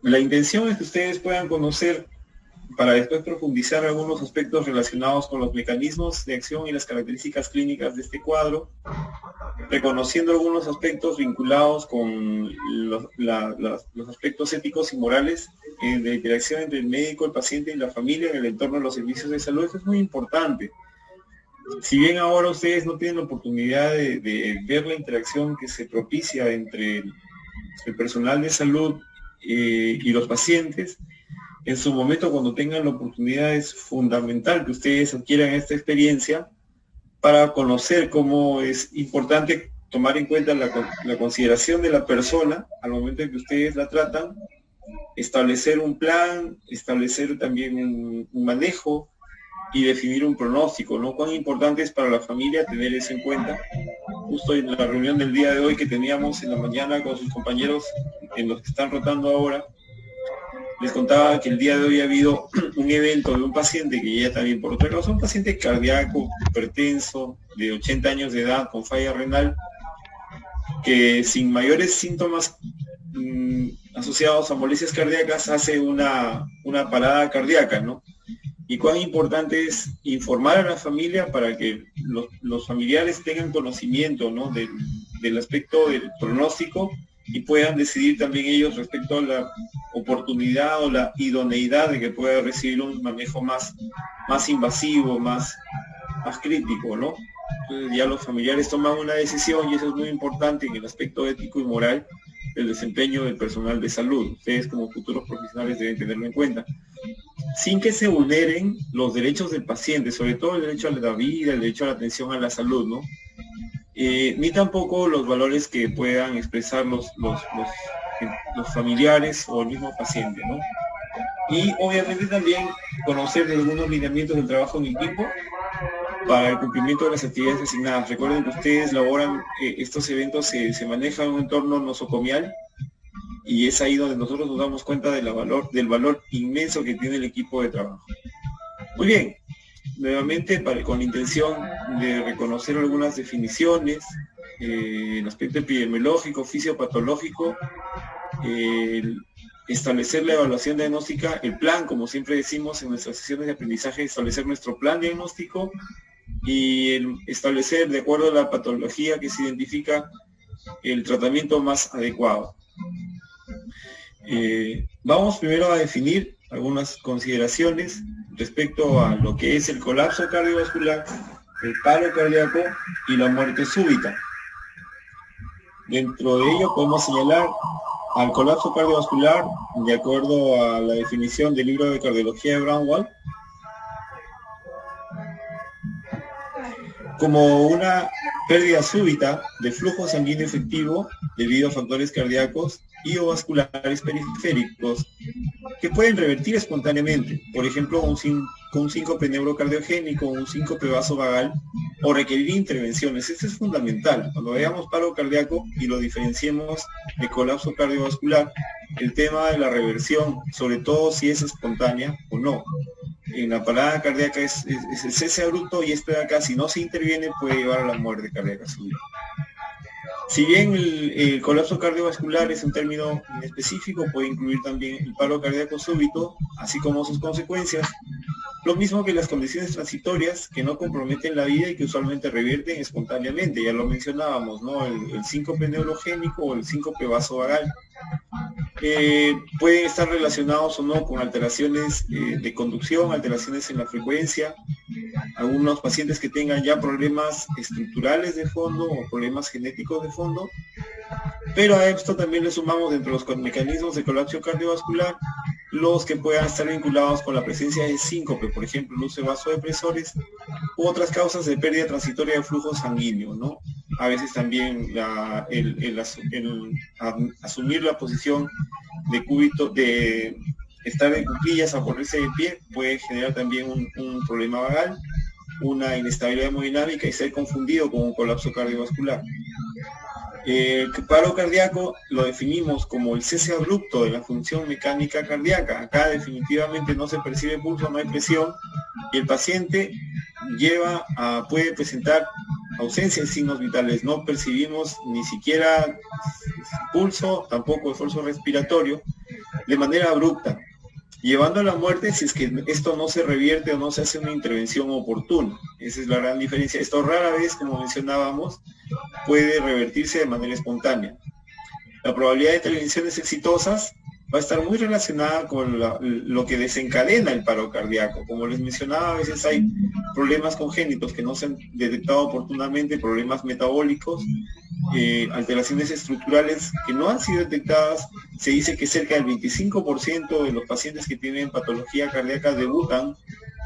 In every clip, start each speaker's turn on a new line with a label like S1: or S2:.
S1: La intención es que ustedes puedan conocer, para después profundizar algunos aspectos relacionados con los mecanismos de acción y las características clínicas de este cuadro, reconociendo algunos aspectos vinculados con los aspectos éticos y morales de interacción entre el médico, el paciente y la familia en el entorno de los servicios de salud. Eso es muy importante. Si bien ahora ustedes no tienen la oportunidad de ver la interacción que se propicia entre el personal de salud y los pacientes, en su momento, cuando tengan la oportunidad, es fundamental que ustedes adquieran esta experiencia para conocer cómo es importante tomar en cuenta la consideración de la persona al momento en que ustedes la tratan, establecer un plan, establecer también un manejo y definir un pronóstico, ¿no? Cuán importante es para la familia tener eso en cuenta. Justo en la reunión del día de hoy que teníamos en la mañana con sus compañeros, en los que están rotando ahora, les contaba que el día de hoy ha habido un evento de un paciente que ya también por otra causa, un paciente cardíaco, hipertenso, de 80 años de edad, con falla renal, que sin mayores síntomas asociados a molestias cardíacas hace una parada cardíaca, ¿no? Y cuán importante es informar a la familia para que los familiares tengan conocimiento, ¿no?, del aspecto del pronóstico y puedan decidir también ellos respecto a la oportunidad o la idoneidad de que pueda recibir un manejo más invasivo, más crítico, ¿no? Entonces ya los familiares toman una decisión y eso es muy importante en el aspecto ético y moral del desempeño del personal de salud. Ustedes como futuros profesionales deben tenerlo en cuenta, sin que se vulneren los derechos del paciente, sobre todo el derecho a la vida, el derecho a la atención a la salud, ¿no? Ni tampoco los valores que puedan expresar los familiares o el mismo paciente, ¿no? Y obviamente también conocer algunos lineamientos del trabajo en equipo para el cumplimiento de las actividades asignadas. Recuerden que ustedes laboran, estos eventos se manejan en un entorno nosocomial y es ahí donde nosotros nos damos cuenta del valor inmenso que tiene el equipo de trabajo. Muy bien. Nuevamente, con la intención de reconocer algunas definiciones, el aspecto epidemiológico, fisiopatológico, establecer la evaluación diagnóstica, el plan, como siempre decimos en nuestras sesiones de aprendizaje, establecer nuestro plan diagnóstico y establecer, de acuerdo a la patología que se identifica, el tratamiento más adecuado. Vamos primero a definir algunas consideraciones respecto a lo que es el colapso cardiovascular, el paro cardíaco y la muerte súbita. Dentro de ello podemos señalar al colapso cardiovascular, de acuerdo a la definición del libro de cardiología de Braunwald, como una pérdida súbita de flujo sanguíneo efectivo debido a factores cardíacos y o vasculares periféricos que pueden revertir espontáneamente, por ejemplo, con un síncope neurocardiogénico, un síncope vasovagal, o requerir intervenciones. Esto es fundamental. Cuando veamos paro cardíaco y lo diferenciemos de colapso cardiovascular, el tema de la reversión, sobre todo si es espontánea o no. En la parada cardíaca es el cese abrupto y este de acá, si no se interviene, puede llevar a la muerte cardíaca súbita. Si bien el colapso cardiovascular es un término inespecífico, puede incluir también el paro cardíaco súbito, así como sus consecuencias, lo mismo que las condiciones transitorias que no comprometen la vida y que usualmente revierten espontáneamente, ya lo mencionábamos, ¿no? El síncope neurogénico o el síncope vasovagal. Pueden estar relacionados o no con alteraciones de conducción, alteraciones en la frecuencia, algunos pacientes que tengan ya problemas estructurales de fondo o problemas genéticos de fondo, pero a esto también le sumamos dentro de los mecanismos de colapso cardiovascular los que puedan estar vinculados con la presencia de síncope, por ejemplo, el uso de vasodepresores u otras causas de pérdida transitoria de flujo sanguíneo, ¿no? A veces también asumir la posición de cúbito, de estar en cuclillas a ponerse de pie, puede generar también un problema vagal, una inestabilidad hemodinámica y ser confundido con un colapso cardiovascular. El paro cardíaco lo definimos como el cese abrupto de la función mecánica cardíaca. Acá definitivamente no se percibe pulso, no hay presión, y el paciente puede presentar ausencia de signos vitales. No percibimos ni siquiera pulso, tampoco esfuerzo respiratorio, de manera abrupta, llevando a la muerte si es que esto no se revierte o no se hace una intervención oportuna. Esa es la gran diferencia. Esto rara vez, como mencionábamos, puede revertirse de manera espontánea. La probabilidad de intervenciones exitosas va a estar muy relacionada con lo que desencadena el paro cardíaco. Como les mencionaba, a veces hay problemas congénitos que no se han detectado oportunamente, problemas metabólicos, alteraciones estructurales que no han sido detectadas. Se dice que cerca del 25% de los pacientes que tienen patología cardíaca debutan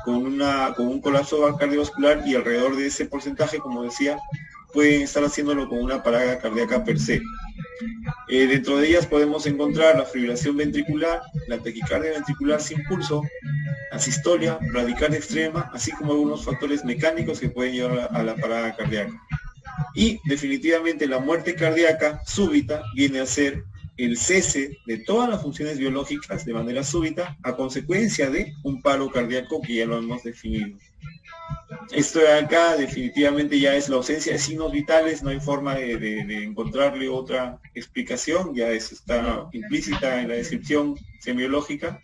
S1: con un colapso cardiovascular, y alrededor de ese porcentaje, como decía, pueden estar haciéndolo con una parada cardíaca per se. Dentro de ellas podemos encontrar la fibrilación ventricular, la taquicardia ventricular sin pulso, la sistolia, bradicardia extrema, así como algunos factores mecánicos que pueden llevar a la parada cardíaca. Y definitivamente la muerte cardíaca súbita viene a ser el cese de todas las funciones biológicas de manera súbita a consecuencia de un paro cardíaco, que ya lo hemos definido. Esto de acá definitivamente ya es la ausencia de signos vitales, no hay forma de encontrarle otra explicación, ya eso está implícita en la descripción semiológica.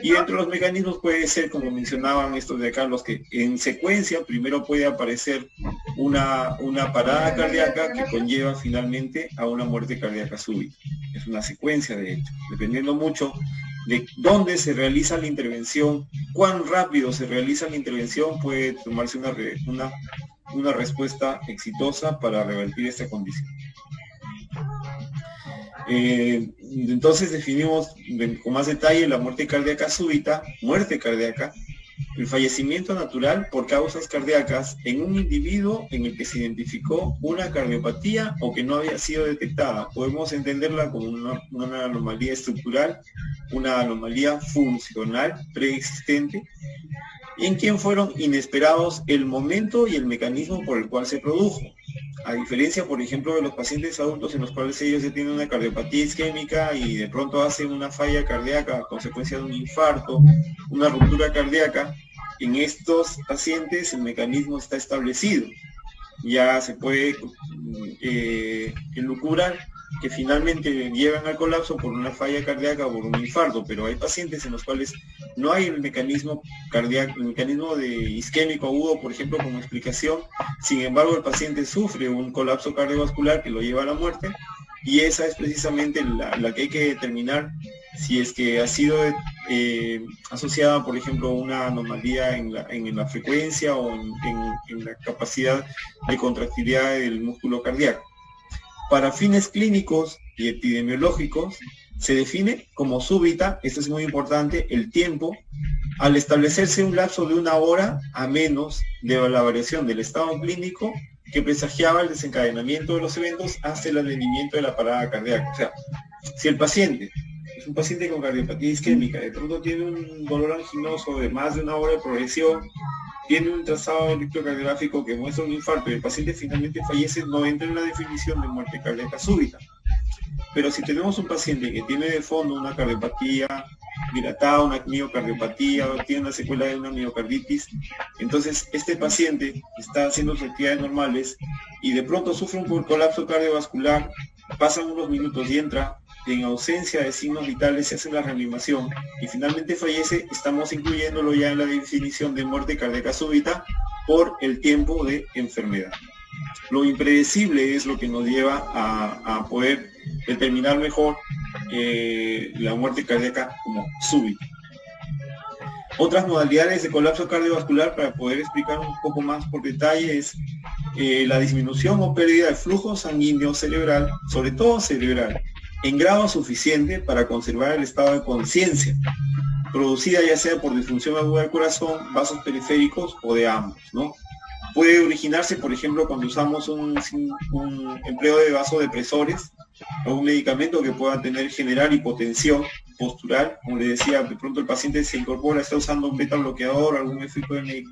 S1: Y dentro de los mecanismos puede ser, como mencionaban estos de acá, los que en secuencia primero puede aparecer una parada cardíaca que conlleva finalmente a una muerte cardíaca súbita. Es una secuencia, de hecho, dependiendo mucho de dónde se realiza la intervención, cuán rápido se realiza la intervención, puede tomarse una respuesta exitosa para revertir esta condición. Entonces definimos con más detalle la muerte cardíaca súbita, muerte cardíaca, el fallecimiento natural por causas cardíacas en un individuo en el que se identificó una cardiopatía o que no había sido detectada. Podemos entenderla como una anomalía estructural, una anomalía funcional preexistente, y en quien fueron inesperados el momento y el mecanismo por el cual se produjo. A diferencia, por ejemplo, de los pacientes adultos en los cuales ellos ya tienen una cardiopatía isquémica y de pronto hacen una falla cardíaca a consecuencia de un infarto, una ruptura cardíaca, en estos pacientes el mecanismo está establecido. Ya se puede elucubrar que finalmente llegan al colapso por una falla cardíaca o por un infarto, pero hay pacientes en los cuales no hay el mecanismo cardíaco, el mecanismo de isquémico agudo, por ejemplo, como explicación. Sin embargo, el paciente sufre un colapso cardiovascular que lo lleva a la muerte, y esa es precisamente la que hay que determinar si es que ha sido asociada, por ejemplo, a una anomalía en la frecuencia o en la capacidad de contractilidad del músculo cardíaco. Para fines clínicos y epidemiológicos, se define como súbita, esto es muy importante, el tiempo, al establecerse un lapso de 1 hora a menos de la variación del estado clínico que presagiaba el desencadenamiento de los eventos hasta el advenimiento de la parada cardíaca. O sea, si el paciente es un paciente con cardiopatía isquémica, de pronto tiene un dolor anginoso de más de 1 hora de progresión, tiene un trazado electrocardiográfico que muestra un infarto y el paciente finalmente fallece, no entra en la definición de muerte cardíaca súbita. Pero si tenemos un paciente que tiene de fondo una cardiopatía dilatada, una miocardiopatía, o tiene una secuela de una miocarditis, entonces este paciente está haciendo sus actividades normales y de pronto sufre un colapso cardiovascular, pasan unos minutos y entra en ausencia de signos vitales, se hace la reanimación y finalmente fallece. Estamos incluyéndolo ya en la definición de muerte cardíaca súbita por el tiempo de enfermedad. Lo impredecible es lo que nos lleva a poder determinar mejor la muerte cardíaca como súbita. Otras modalidades de colapso cardiovascular, para poder explicar un poco más por detalle, es la disminución o pérdida de flujo sanguíneo cerebral, sobre todo cerebral, en grado suficiente para conservar el estado de conciencia, producida ya sea por disfunción aguda del corazón, vasos periféricos o de ambos, ¿no? Puede originarse, por ejemplo, cuando usamos un empleo de vasodepresores o un medicamento que pueda generar hipotensión postural. Como le decía, de pronto el paciente se incorpora, está usando un beta bloqueador, algún efecto de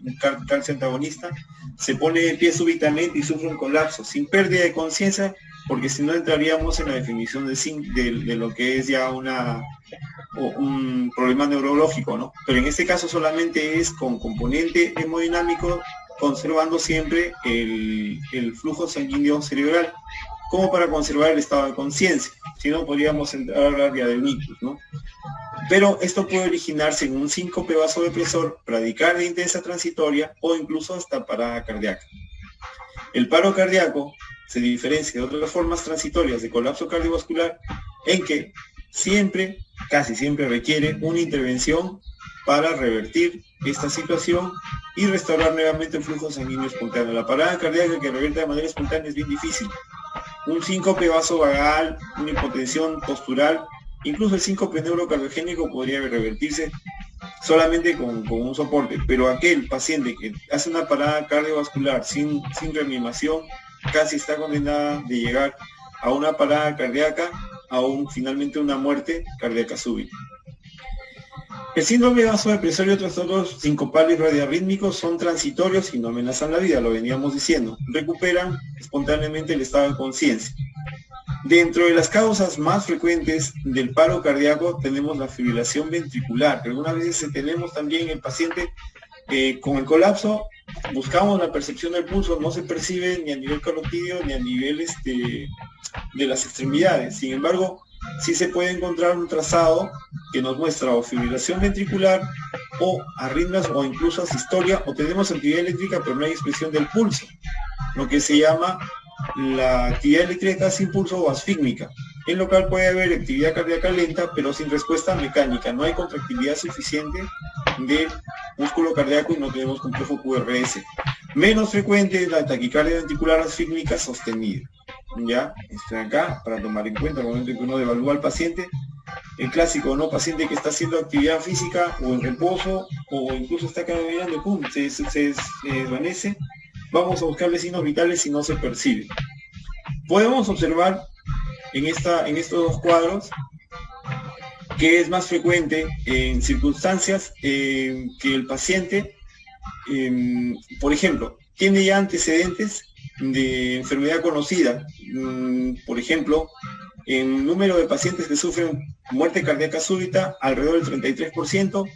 S1: calcio antagonista, se pone de pie súbitamente y sufre un colapso, sin pérdida de conciencia, porque si no entraríamos en la definición de lo que es ya un problema neurológico, ¿no? Pero en este caso solamente es con componente hemodinámico, conservando siempre el flujo sanguíneo cerebral, como para conservar el estado de conciencia. Si no, podríamos entrar a hablar ya del ictus, ¿no? Pero esto puede originarse en un síncope vasodepresor, bradicardia intensa transitoria o incluso hasta parada cardíaca. El paro cardíaco se diferencia de otras formas transitorias de colapso cardiovascular en que siempre, casi siempre requiere una intervención para revertir esta situación y restaurar nuevamente el flujo sanguíneo espontáneo. La parada cardíaca que revierte de manera espontánea es bien difícil. Un síncope vasovagal, una hipotensión postural, incluso el síncope neurocardiogénico podría revertirse solamente con un soporte, pero aquel paciente que hace una parada cardiovascular sin reanimación casi está condenada de llegar a una parada cardíaca, finalmente una muerte cardíaca súbita. El síndrome vasodepresor y otros trastornos sincopales radiarrítmicos son transitorios y no amenazan la vida, lo veníamos diciendo. Recuperan espontáneamente el estado de conciencia. Dentro de las causas más frecuentes del paro cardíaco tenemos la fibrilación ventricular, pero algunas veces tenemos también el paciente con el colapso, buscamos la percepción del pulso, no se percibe ni a nivel carotidio ni a nivel de las extremidades. Sin embargo, sí se puede encontrar un trazado que nos muestra o fibrilación ventricular o arritmias o incluso asistolia, o tenemos actividad eléctrica pero no hay expresión del pulso, lo que se llama la actividad eléctrica sin pulso o asfícmica. En local puede haber actividad cardíaca lenta pero sin respuesta mecánica, no hay contractilidad suficiente del músculo cardíaco y no tenemos complejo QRS. Menos frecuente es la taquicardia ventricular asfícmica sostenida. Ya, está acá para tomar en cuenta al momento en que uno evalúa al paciente. El clásico, ¿no? Paciente que está haciendo actividad física o en reposo o incluso está caminando y pum, se desvanece. Vamos a buscar signos vitales si no se percibe. Podemos observar en estos dos cuadros que es más frecuente en circunstancias que el paciente, por ejemplo, tiene ya antecedentes de enfermedad conocida. Por ejemplo, en número de pacientes que sufren muerte cardíaca súbita, alrededor del 33%.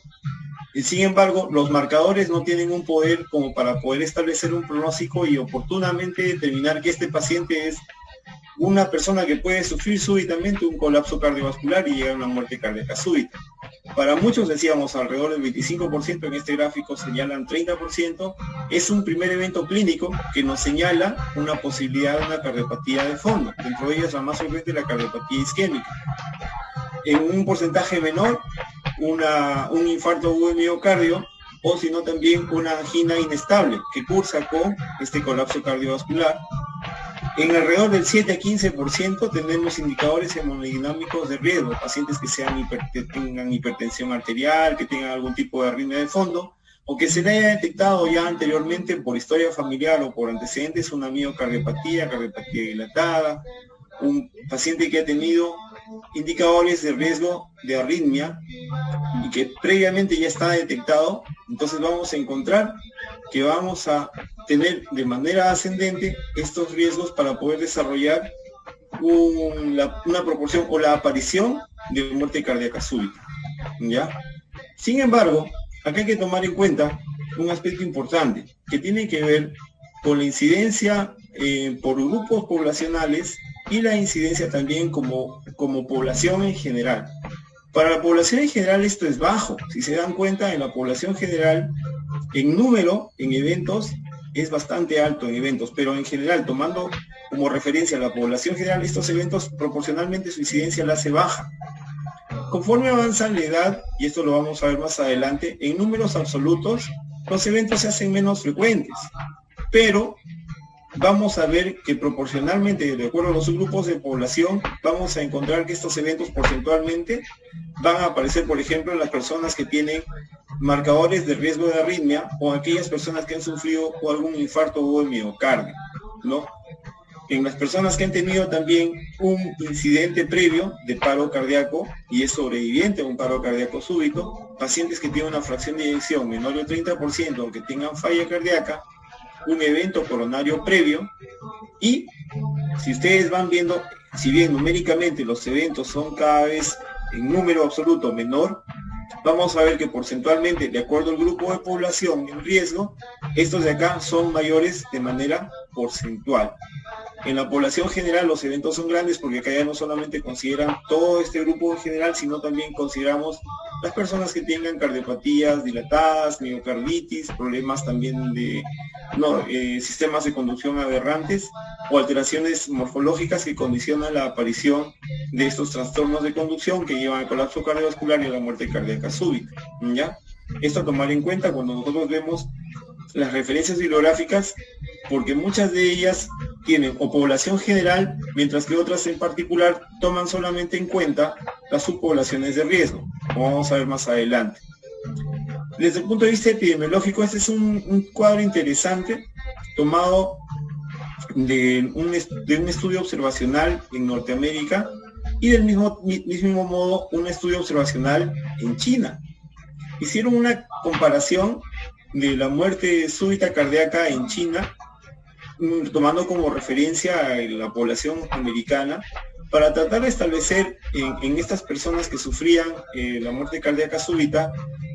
S1: Sin embargo, los marcadores no tienen un poder como para poder establecer un pronóstico y oportunamente determinar que este paciente es una persona que puede sufrir súbitamente un colapso cardiovascular y llegar a una muerte cardíaca súbita. Para muchos, decíamos, alrededor del 25%, en este gráfico señalan 30%, es un primer evento clínico que nos señala una posibilidad de una cardiopatía de fondo. Dentro de ellas, la más frecuente es la cardiopatía isquémica. En un porcentaje menor, un infarto agudo de miocardio, o si no también una angina inestable que cursa con este colapso cardiovascular. En alrededor del 7 a 15% tenemos indicadores hemodinámicos de riesgo, pacientes que tengan hipertensión arterial, que tengan algún tipo de arritmia de fondo, o que se le haya detectado ya anteriormente por historia familiar o por antecedentes una miocardiopatía, cardiopatía dilatada, un paciente que ha tenido indicadores de riesgo de arritmia y que previamente ya está detectado. Entonces vamos a encontrar que vamos a tener de manera ascendente estos riesgos para poder desarrollar una proporción o la aparición de muerte cardíaca súbita, ¿ya? Sin embargo, acá hay que tomar en cuenta un aspecto importante que tiene que ver con la incidencia por grupos poblacionales y la incidencia también como población en general. Para la población en general esto es bajo. Si se dan cuenta, en la población general, en número, en eventos, es bastante alto en eventos, pero en general, tomando como referencia a la población general, estos eventos proporcionalmente su incidencia la hace baja. Conforme avanza la edad, y esto lo vamos a ver más adelante, en números absolutos, los eventos se hacen menos frecuentes, pero vamos a ver que proporcionalmente, de acuerdo a los subgrupos de población, vamos a encontrar que estos eventos porcentualmente van a aparecer, por ejemplo, en las personas que tienen marcadores de riesgo de arritmia o aquellas personas que han sufrido algún infarto o miocardio, ¿no? En las personas que han tenido también un incidente previo de paro cardíaco y es sobreviviente a un paro cardíaco súbito, pacientes que tienen una fracción de eyección menor del 30% o que tengan falla cardíaca, un evento coronario previo, y si ustedes van viendo, si bien numéricamente los eventos son cada vez en número absoluto menor, vamos a ver que porcentualmente, de acuerdo al grupo de población en riesgo, estos de acá son mayores de manera porcentual. En la población general los eventos son grandes porque acá ya no solamente consideran todo este grupo en general, sino también consideramos las personas que tengan cardiopatías dilatadas, miocarditis, problemas también de sistemas de conducción aberrantes o alteraciones morfológicas que condicionan la aparición de estos trastornos de conducción que llevan al colapso cardiovascular y a la muerte cardíaca súbita, ¿ya? Esto a tomar en cuenta cuando nosotros vemos las referencias bibliográficas, porque muchas de ellas tienen o población general, mientras que otras en particular toman solamente en cuenta las subpoblaciones de riesgo, como vamos a ver más adelante. Desde el punto de vista epidemiológico, este es un cuadro interesante tomado de un estudio observacional en Norteamérica y del mismo modo un estudio observacional en China. Hicieron una comparación de la muerte súbita cardíaca en China, tomando como referencia a la población americana, para tratar de establecer en estas personas que sufrían la muerte cardíaca súbita,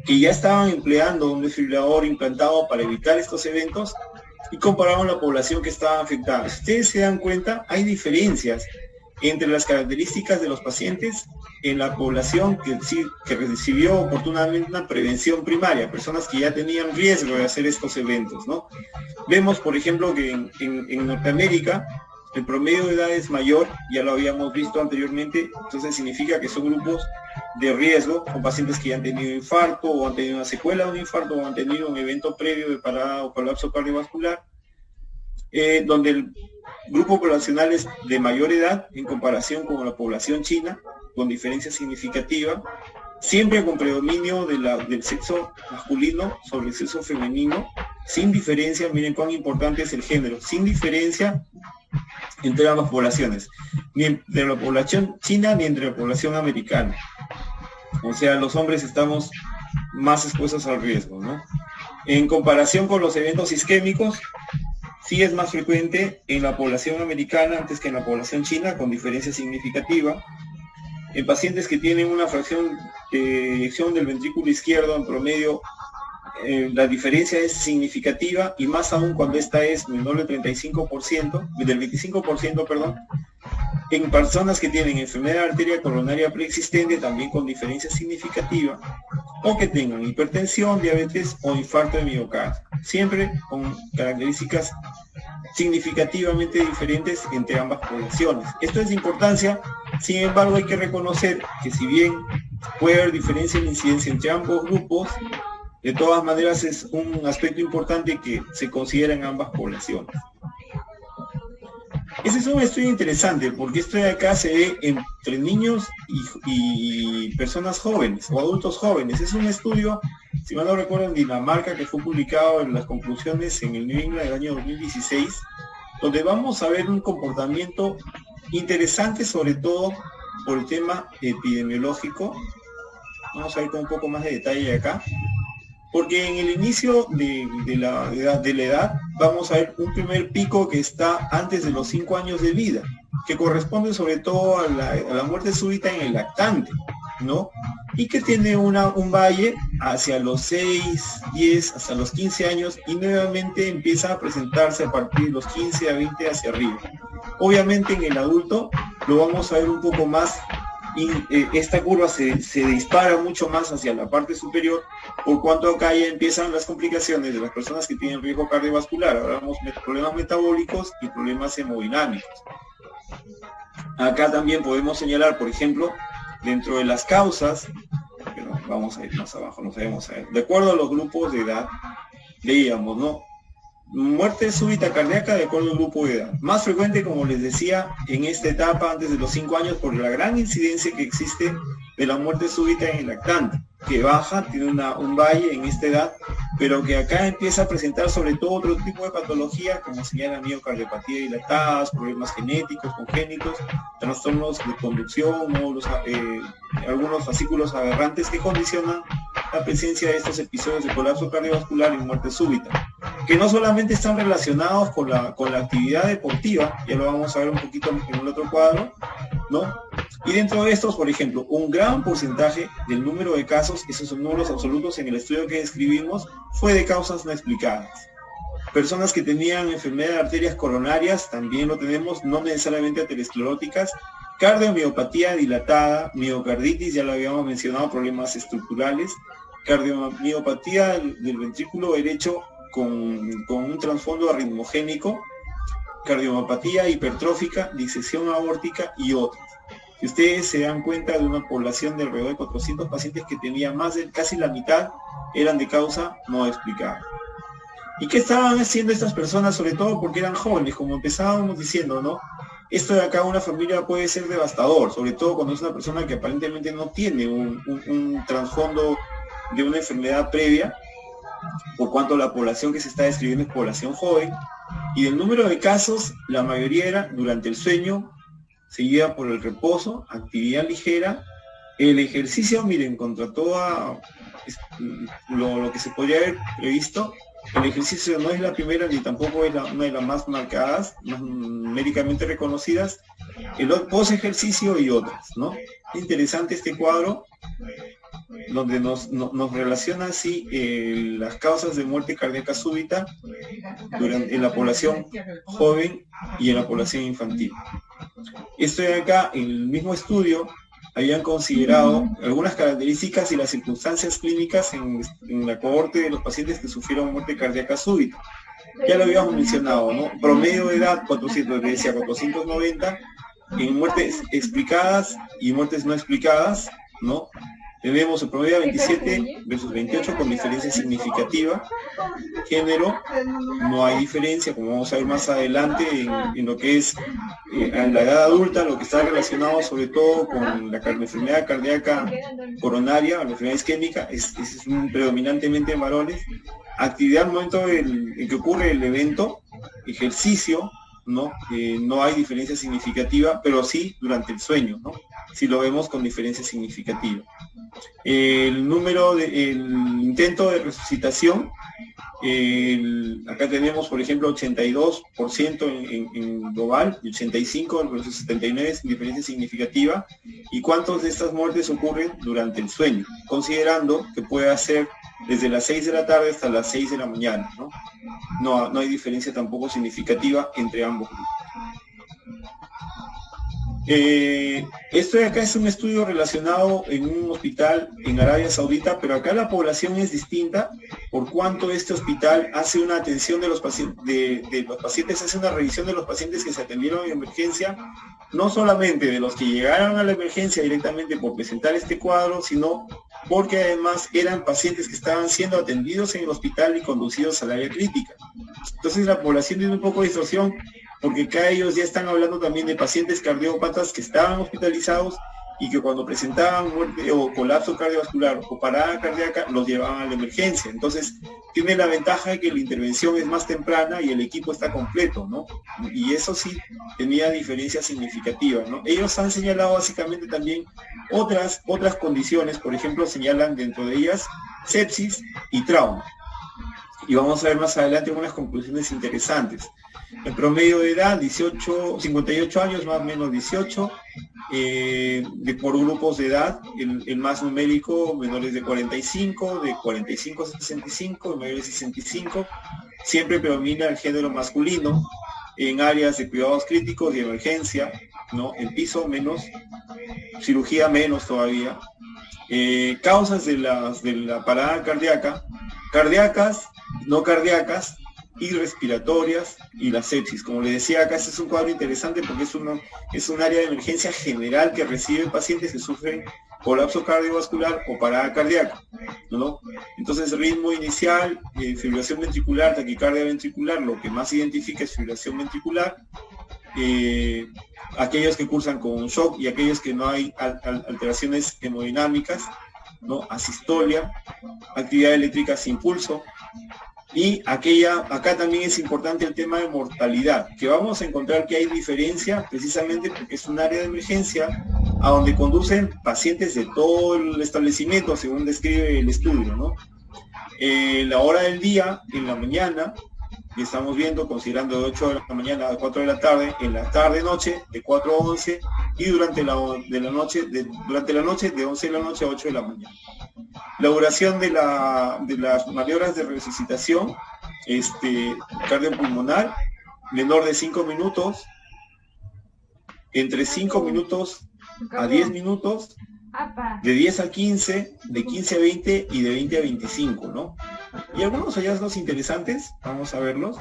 S1: que ya estaban empleando un desfibrilador implantado para evitar estos eventos, y compararon la población que estaba afectada. Si ustedes se dan cuenta, hay diferencias entre las características de los pacientes en la población que recibió oportunamente una prevención primaria, personas que ya tenían riesgo de hacer estos eventos, ¿no? Vemos, por ejemplo, que en Norteamérica el promedio de edad es mayor, ya lo habíamos visto anteriormente, entonces significa que son grupos de riesgo, con pacientes que ya han tenido infarto, o han tenido una secuela de un infarto, o han tenido un evento previo de parada o colapso cardiovascular, donde el grupo poblacional es de mayor edad en comparación con la población china, con diferencia significativa, siempre con predominio del sexo masculino sobre el sexo femenino, sin diferencia, miren cuán importante es el género, sin diferencia entre ambas poblaciones, ni entre la población china ni entre la población americana. O sea, los hombres estamos más expuestos al riesgo, ¿no? En comparación con los eventos isquémicos, sí es más frecuente en la población americana antes que en la población china, con diferencia significativa. En pacientes que tienen una fracción de eyección del ventrículo izquierdo en promedio, la diferencia es significativa, y más aún cuando esta es menor del 25%, perdón, en personas que tienen enfermedad de arteria coronaria preexistente, también con diferencia significativa, o que tengan hipertensión, diabetes o infarto de miocardio, siempre con características significativamente diferentes entre ambas poblaciones. Esto es de importancia, sin embargo hay que reconocer que si bien puede haber diferencia en incidencia entre ambos grupos, de todas maneras es un aspecto importante que se considera en ambas poblaciones. Ese es un estudio interesante porque esto de acá se ve entre niños y personas jóvenes o adultos jóvenes. Es un estudio, si mal no recuerdo, en Dinamarca, que fue publicado en las conclusiones en el New England del año 2016, donde vamos a ver un comportamiento interesante, sobre todo por el tema epidemiológico. Vamos a ver con un poco más de detalle acá. Porque en el inicio de la edad vamos a ver un primer pico que está antes de los 5 años de vida, que corresponde sobre todo a la muerte súbita en el lactante, ¿no? Y que tiene un valle hacia los 6, 10, hasta los 15 años, y nuevamente empieza a presentarse a partir de los 15 a 20 hacia arriba. Obviamente en el adulto lo vamos a ver un poco más, y esta curva se dispara mucho más hacia la parte superior, por cuanto acá ya empiezan las complicaciones de las personas que tienen riesgo cardiovascular. Hablamos de problemas metabólicos y problemas hemodinámicos. Acá también podemos señalar, por ejemplo, dentro de las causas, pero vamos a ir más abajo, no sabemos a ver, de acuerdo a los grupos de edad, leíamos, ¿no? Muerte súbita cardíaca de acuerdo al grupo de edad. Más frecuente, como les decía, en esta etapa antes de los 5 años, por la gran incidencia que existe de la muerte súbita en el lactante, que baja, tiene un valle en esta edad, pero que acá empieza a presentar sobre todo otro tipo de patología, como señala miocardiopatía dilatadas, problemas genéticos, congénitos, trastornos de conducción, módulos, algunos fascículos aberrantes que condicionan la presencia de estos episodios de colapso cardiovascular y muerte súbita, que no solamente están relacionados con la actividad deportiva, ya lo vamos a ver un poquito en el otro cuadro, ¿no? Y dentro de estos, por ejemplo, un gran porcentaje del número de casos, esos son números absolutos en el estudio que describimos, fue de causas no explicadas. Personas que tenían enfermedad de arterias coronarias, también lo tenemos, no necesariamente ateroscleróticas. Cardiomiopatía dilatada, miocarditis, ya lo habíamos mencionado, problemas estructurales. Cardiomiopatía del ventrículo derecho con un trasfondo arritmogénico. Cardiomopatía hipertrófica, disección aórtica y otras. Si ustedes se dan cuenta, de una población de alrededor de 400 pacientes que tenía más de casi la mitad eran de causa no explicada. ¿Y qué estaban haciendo estas personas? Sobre todo porque eran jóvenes, como empezábamos diciendo, ¿no? Esto de acá, una familia puede ser devastador, sobre todo cuando es una persona que aparentemente no tiene un trasfondo de una enfermedad previa, por cuanto la población que se está describiendo es población joven, y del número de casos, la mayoría era durante el sueño, seguida por el reposo, actividad ligera, el ejercicio. Miren, contra todo lo que se podría haber previsto, el ejercicio no es la primera ni tampoco es una de las más marcadas, más médicamente reconocidas, el post ejercicio y otras, ¿no? Es interesante este cuadro, donde nos relaciona así las causas de muerte cardíaca súbita en la población joven y en la población infantil. Esto de acá, en el mismo estudio, habían considerado algunas características y las circunstancias clínicas en la cohorte de los pacientes que sufrieron muerte cardíaca súbita. Ya lo habíamos mencionado, ¿no? Promedio de edad, 490, en muertes explicadas y muertes no explicadas, ¿no? Tenemos el promedio de 27 versus 28 con diferencia significativa. Género, no hay diferencia, como vamos a ver más adelante en lo que es en la edad adulta, lo que está relacionado sobre todo con la enfermedad cardíaca coronaria, la enfermedad isquémica, es predominantemente en varones. Actividad al momento en que ocurre el evento, ejercicio, ¿no? No hay diferencia significativa, pero sí durante el sueño, ¿no? Sí lo vemos con diferencia significativa. El intento de resucitación, acá tenemos, por ejemplo, 82% en global y 85% versus 79% sin diferencia significativa. ¿Y cuántas de estas muertes ocurren durante el sueño? Considerando que puede ser desde las 6 de la tarde hasta las 6 de la mañana, ¿no? No hay diferencia tampoco significativa entre ambos grupos. Esto de acá es un estudio relacionado en un hospital en Arabia Saudita, pero acá la población es distinta por cuanto este hospital hace una atención de los pacientes, hace una revisión de los pacientes que se atendieron en emergencia, no solamente de los que llegaron a la emergencia directamente por presentar este cuadro, sino porque además eran pacientes que estaban siendo atendidos en el hospital y conducidos al área crítica. Entonces la población tiene un poco de distorsión, porque acá ellos ya están hablando también de pacientes cardiópatas que estaban hospitalizados y que cuando presentaban muerte o colapso cardiovascular o parada cardíaca los llevaban a la emergencia. Entonces tiene la ventaja de que la intervención es más temprana y el equipo está completo, ¿no? Y eso sí tenía diferencia significativa, ¿no? Ellos han señalado básicamente también otras condiciones, por ejemplo, señalan dentro de ellas sepsis y trauma. Y vamos a ver más adelante unas conclusiones interesantes. El promedio de edad, 58 años, más o menos 18, por grupos de edad, el más numérico, menores de 45, de 45 a 65, mayores de 65, siempre predomina el género masculino, en áreas de cuidados críticos y emergencia, ¿no? En piso menos, cirugía menos todavía. Causas de la parada cardíaca, cardíacas, no cardíacas, y respiratorias y la sepsis. Como les decía, acá este es un cuadro interesante porque es un área de emergencia general que recibe pacientes que sufren colapso cardiovascular o parada cardíaca, ¿no? Entonces, ritmo inicial, fibrilación ventricular, taquicardia ventricular, lo que más identifica es fibrilación ventricular, aquellos que cursan con shock y aquellos que no hay alteraciones hemodinámicas, ¿no? Asistolia, actividad eléctrica sin pulso. Y acá también es importante el tema de mortalidad, que vamos a encontrar que hay diferencia precisamente porque es un área de emergencia a donde conducen pacientes de todo el establecimiento, según describe el estudio, ¿no? La hora del día, en la mañana, y estamos viendo, considerando de 8 de la mañana a 4 de la tarde, en la tarde-noche, de 4 a 11, y durante la noche, de 11 de la noche a 8 de la mañana. La duración de las maniobras de resucitación cardiopulmonar menor de 5 minutos, entre 5 minutos a 10 minutos, de 10 a 15, de 15 a 20 y de 20 a 25, ¿no? Y algunos hallazgos interesantes, vamos a verlos.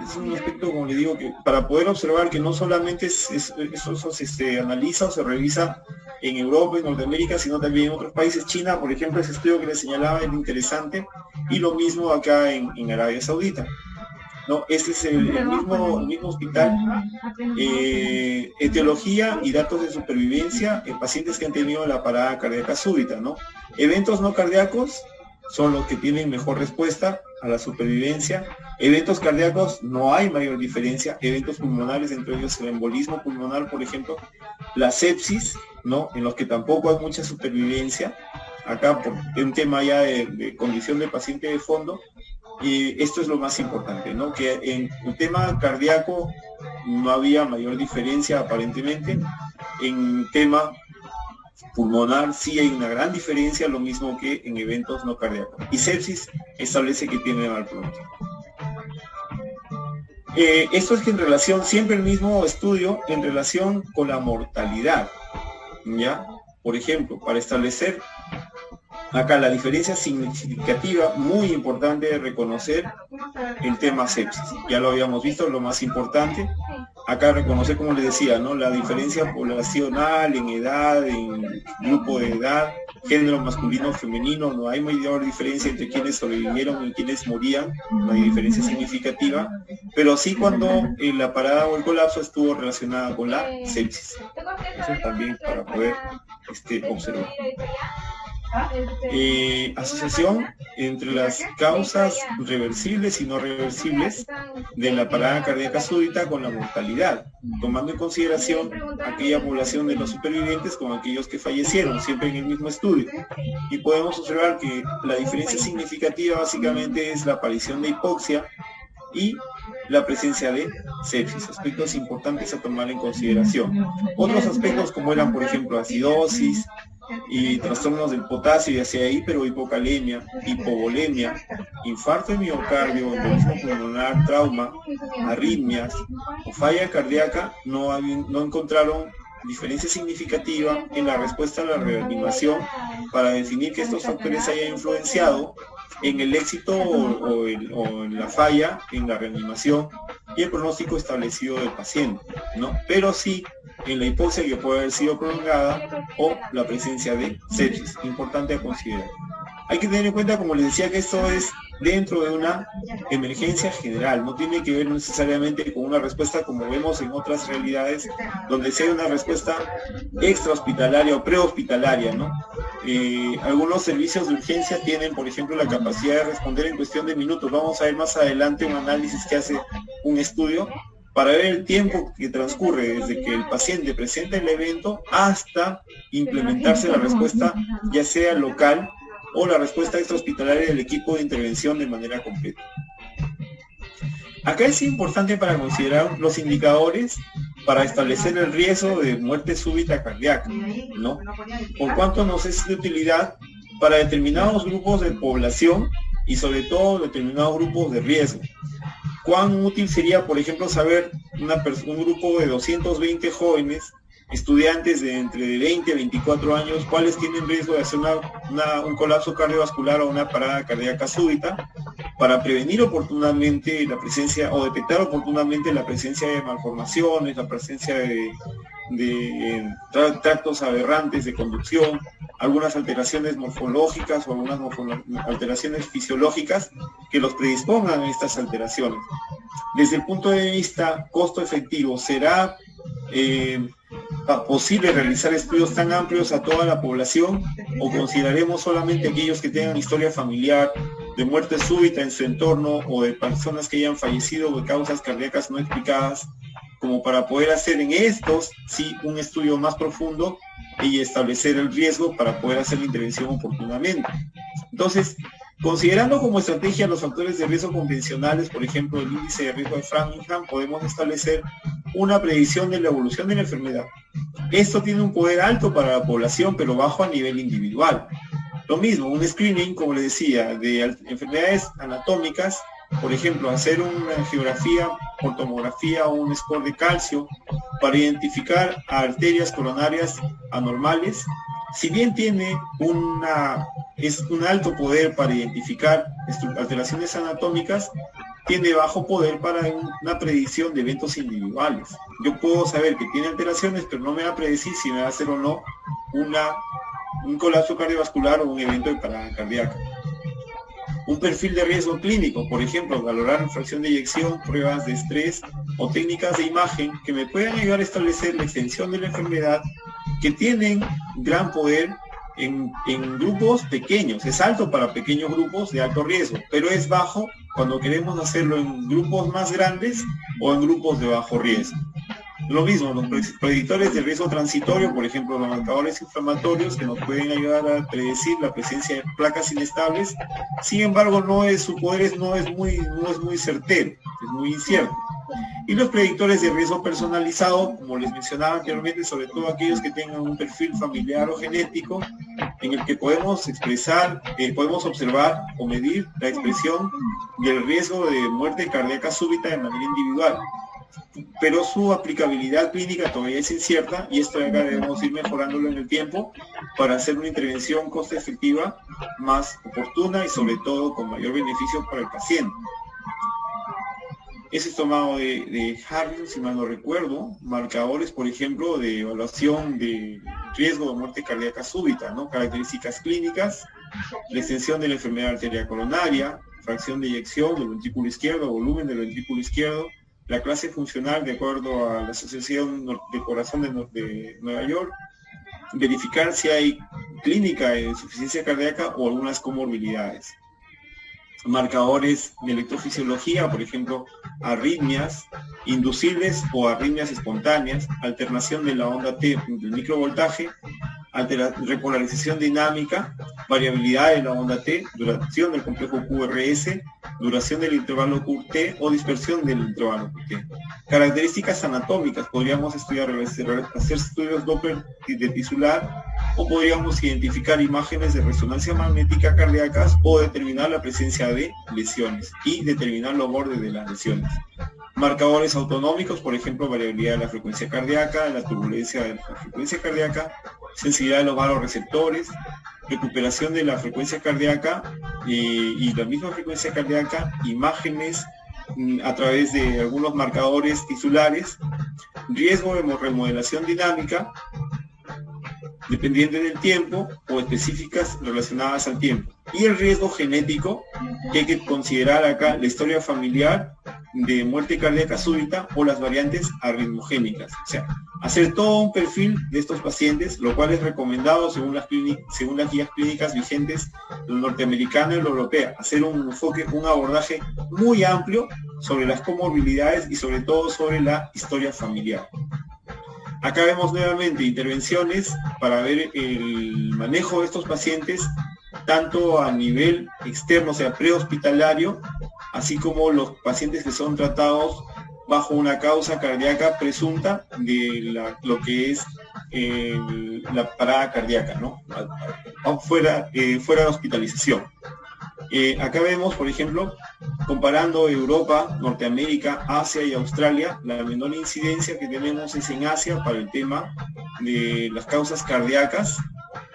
S1: Es un aspecto, como le digo, que para poder observar que no solamente eso se analiza o se revisa en Europa y Norteamérica, sino también en otros países. China, por ejemplo, ese estudio que les señalaba es interesante, y lo mismo acá en Arabia Saudita. No, este es el mismo hospital. Etiología y datos de supervivencia en pacientes que han tenido la parada cardíaca súbita, ¿no? Eventos no cardíacos son los que tienen mejor respuesta a la supervivencia. Eventos cardíacos no hay mayor diferencia. Eventos pulmonares, entre ellos el embolismo pulmonar, por ejemplo, la sepsis, ¿no? En los que tampoco hay mucha supervivencia. Acá por un tema ya de condición del paciente de fondo. Y esto es lo más importante, ¿no? Que en el tema cardíaco no había mayor diferencia aparentemente. En tema pulmonar sí hay una gran diferencia, lo mismo que en eventos no cardíacos. Y sepsis establece que tiene mal pronóstico. Esto es que en relación, siempre el mismo estudio, en relación con la mortalidad, ¿ya? Por ejemplo, para establecer acá la diferencia significativa, muy importante de reconocer el tema sepsis. Ya lo habíamos visto, lo más importante. Acá reconocer, como les decía, ¿no? La diferencia poblacional, en edad, en grupo de edad, género masculino o femenino. No hay mayor diferencia entre quienes sobrevivieron y quienes morían. No hay diferencia significativa. Pero sí cuando la parada o el colapso estuvo relacionada con la sepsis. Eso también para poder observar. Asociación entre las causas reversibles y no reversibles de la parada cardíaca súbita con la mortalidad, tomando en consideración aquella población de los supervivientes con aquellos que fallecieron, siempre en el mismo estudio. Y podemos observar que la diferencia significativa básicamente es la aparición de hipoxia y la presencia de sepsis, aspectos importantes a tomar en consideración. Otros aspectos como eran, por ejemplo, acidosis y trastornos del potasio, ya sea hiperhipocalemia, hipovolemia, infarto de miocardio, embolismo pulmonar, trauma, arritmias o falla cardíaca, no encontraron diferencia significativa en la respuesta a la reanimación para definir que estos factores hayan influenciado en el éxito o en la falla en la reanimación y el pronóstico establecido del paciente, ¿no? Pero sí en la hipoxia que puede haber sido prolongada o la presencia de sepsis, importante a considerar. Hay que tener en cuenta, como les decía, que esto es dentro de una emergencia general, no tiene que ver necesariamente con una respuesta como vemos en otras realidades, donde sea una respuesta extrahospitalaria o prehospitalaria, ¿no? Algunos servicios de urgencia tienen, por ejemplo, la capacidad de responder en cuestión de minutos. Vamos a ver más adelante un análisis que hace un estudio para ver el tiempo que transcurre desde que el paciente presenta el evento hasta implementarse la respuesta, ya sea local o la respuesta extrahospitalaria del equipo de intervención de manera completa. Acá es importante para considerar los indicadores para establecer el riesgo de muerte súbita cardíaca, ¿no? Por cuanto nos es de utilidad para determinados grupos de población y sobre todo determinados grupos de riesgo. ¿Cuán útil sería, por ejemplo, saber un grupo de 220 jóvenes, estudiantes de entre 20 a 24 años, cuáles tienen riesgo de hacer un colapso cardiovascular o una parada cardíaca súbita, para prevenir oportunamente la presencia o detectar oportunamente la presencia de malformaciones, la presencia de tractos aberrantes de conducción, algunas alteraciones morfológicas o algunas alteraciones fisiológicas que los predispongan a estas alteraciones. Desde el punto de vista costo efectivo, ¿será posible realizar estudios tan amplios a toda la población o consideraremos solamente aquellos que tengan historia familiar de muerte súbita en su entorno o de personas que hayan fallecido de causas cardíacas no explicadas, como para poder hacer en estos sí un estudio más profundo y establecer el riesgo para poder hacer la intervención oportunamente? Entonces, considerando como estrategia los factores de riesgo convencionales, por ejemplo, el índice de riesgo de Framingham, podemos establecer una predicción de la evolución de la enfermedad. Esto tiene un poder alto para la población, pero bajo a nivel individual. Lo mismo, un screening, como les decía, de enfermedades anatómicas Por ejemplo, hacer una angiografía por tomografía o un score de calcio para identificar arterias coronarias anormales. Si bien tiene un alto poder para identificar alteraciones anatómicas, tiene bajo poder para una predicción de eventos individuales. Yo puedo saber que tiene alteraciones, pero no me va a predecir si me va a hacer o no un colapso cardiovascular o un evento de parada cardíaca. Un perfil de riesgo clínico, por ejemplo, valorar fracción de eyección, pruebas de estrés o técnicas de imagen que me puedan ayudar a establecer la extensión de la enfermedad, que tienen gran poder en grupos pequeños. Es alto para pequeños grupos de alto riesgo, pero es bajo cuando queremos hacerlo en grupos más grandes o en grupos de bajo riesgo. Lo mismo, los predictores de riesgo transitorio, por ejemplo, los marcadores inflamatorios que nos pueden ayudar a predecir la presencia de placas inestables. Sin embargo, su poder no es muy certero, es muy incierto. Y los predictores de riesgo personalizado, como les mencionaba anteriormente, sobre todo aquellos que tengan un perfil familiar o genético, en el que podemos observar o medir la expresión del riesgo de muerte cardíaca súbita de manera individual. Pero su aplicabilidad clínica todavía es incierta, y esto acá debemos ir mejorándolo en el tiempo para hacer una intervención coste efectiva, más oportuna y sobre todo con mayor beneficio para el paciente. Ese es tomado de Harvard, si mal no recuerdo, marcadores, por ejemplo, de evaluación de riesgo de muerte cardíaca súbita, ¿no? Características clínicas, la extensión de la enfermedad arterial coronaria, fracción de eyección del ventrículo izquierdo, volumen del ventrículo izquierdo, la clase funcional de acuerdo a la Asociación del Corazón de Nueva York, verificar si hay clínica de insuficiencia cardíaca o algunas comorbilidades. Marcadores de electrofisiología, por ejemplo, arritmias inducibles o arritmias espontáneas, alternación de la onda T del microvoltaje, repolarización dinámica, variabilidad de la onda T, duración del complejo QRS, duración del intervalo QT o dispersión del intervalo QT. Características anatómicas, podríamos hacer estudios Doppler de tisular, o podríamos identificar imágenes de resonancia magnética cardíacas o determinar la presencia de lesiones y determinar los bordes de las lesiones. Marcadores autonómicos, por ejemplo, variabilidad de la frecuencia cardíaca, la turbulencia de la frecuencia cardíaca, sensibilidad de los vasoreceptores, recuperación de la frecuencia cardíaca y la misma frecuencia cardíaca, imágenes a través de algunos marcadores tisulares, riesgo de remodelación dinámica, dependiente del tiempo o específicas relacionadas al tiempo. Y el riesgo genético, que hay que considerar acá la historia familiar de muerte cardíaca súbita o las variantes arritmogénicas. O sea, hacer todo un perfil de estos pacientes, lo cual es recomendado según las guías clínicas vigentes, la norteamericana y la europea. Hacer un enfoque, un abordaje muy amplio sobre las comorbilidades y sobre todo sobre la historia familiar. Acá vemos nuevamente intervenciones para ver el manejo de estos pacientes, tanto a nivel externo, o sea, prehospitalario, así como los pacientes que son tratados bajo una causa cardíaca presunta de lo que es la parada cardíaca, ¿no? Fuera de hospitalización. Acá vemos, por ejemplo, comparando Europa, Norteamérica, Asia y Australia, la menor incidencia que tenemos es en Asia para el tema de las causas cardíacas,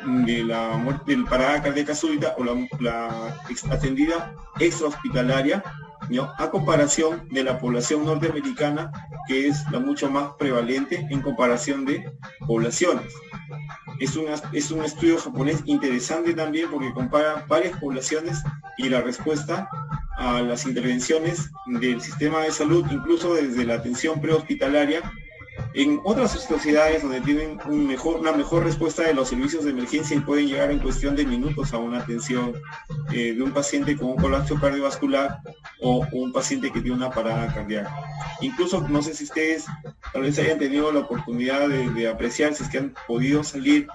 S1: de la muerte, del parada cardíaca súbita o la atendida extrahospitalaria, ¿no? A comparación de la población norteamericana, que es la mucho más prevalente en comparación de poblaciones. Es un estudio japonés interesante también porque compara varias poblaciones y la respuesta a las intervenciones del sistema de salud, incluso desde la atención prehospitalaria, en otras sociedades donde tienen una mejor respuesta de los servicios de emergencia y pueden llegar en cuestión de minutos a una atención de un paciente con un colapso cardiovascular o un paciente que tiene una parada cardíaca. Incluso, no sé si ustedes tal vez hayan tenido la oportunidad de apreciar, si es que han podido salir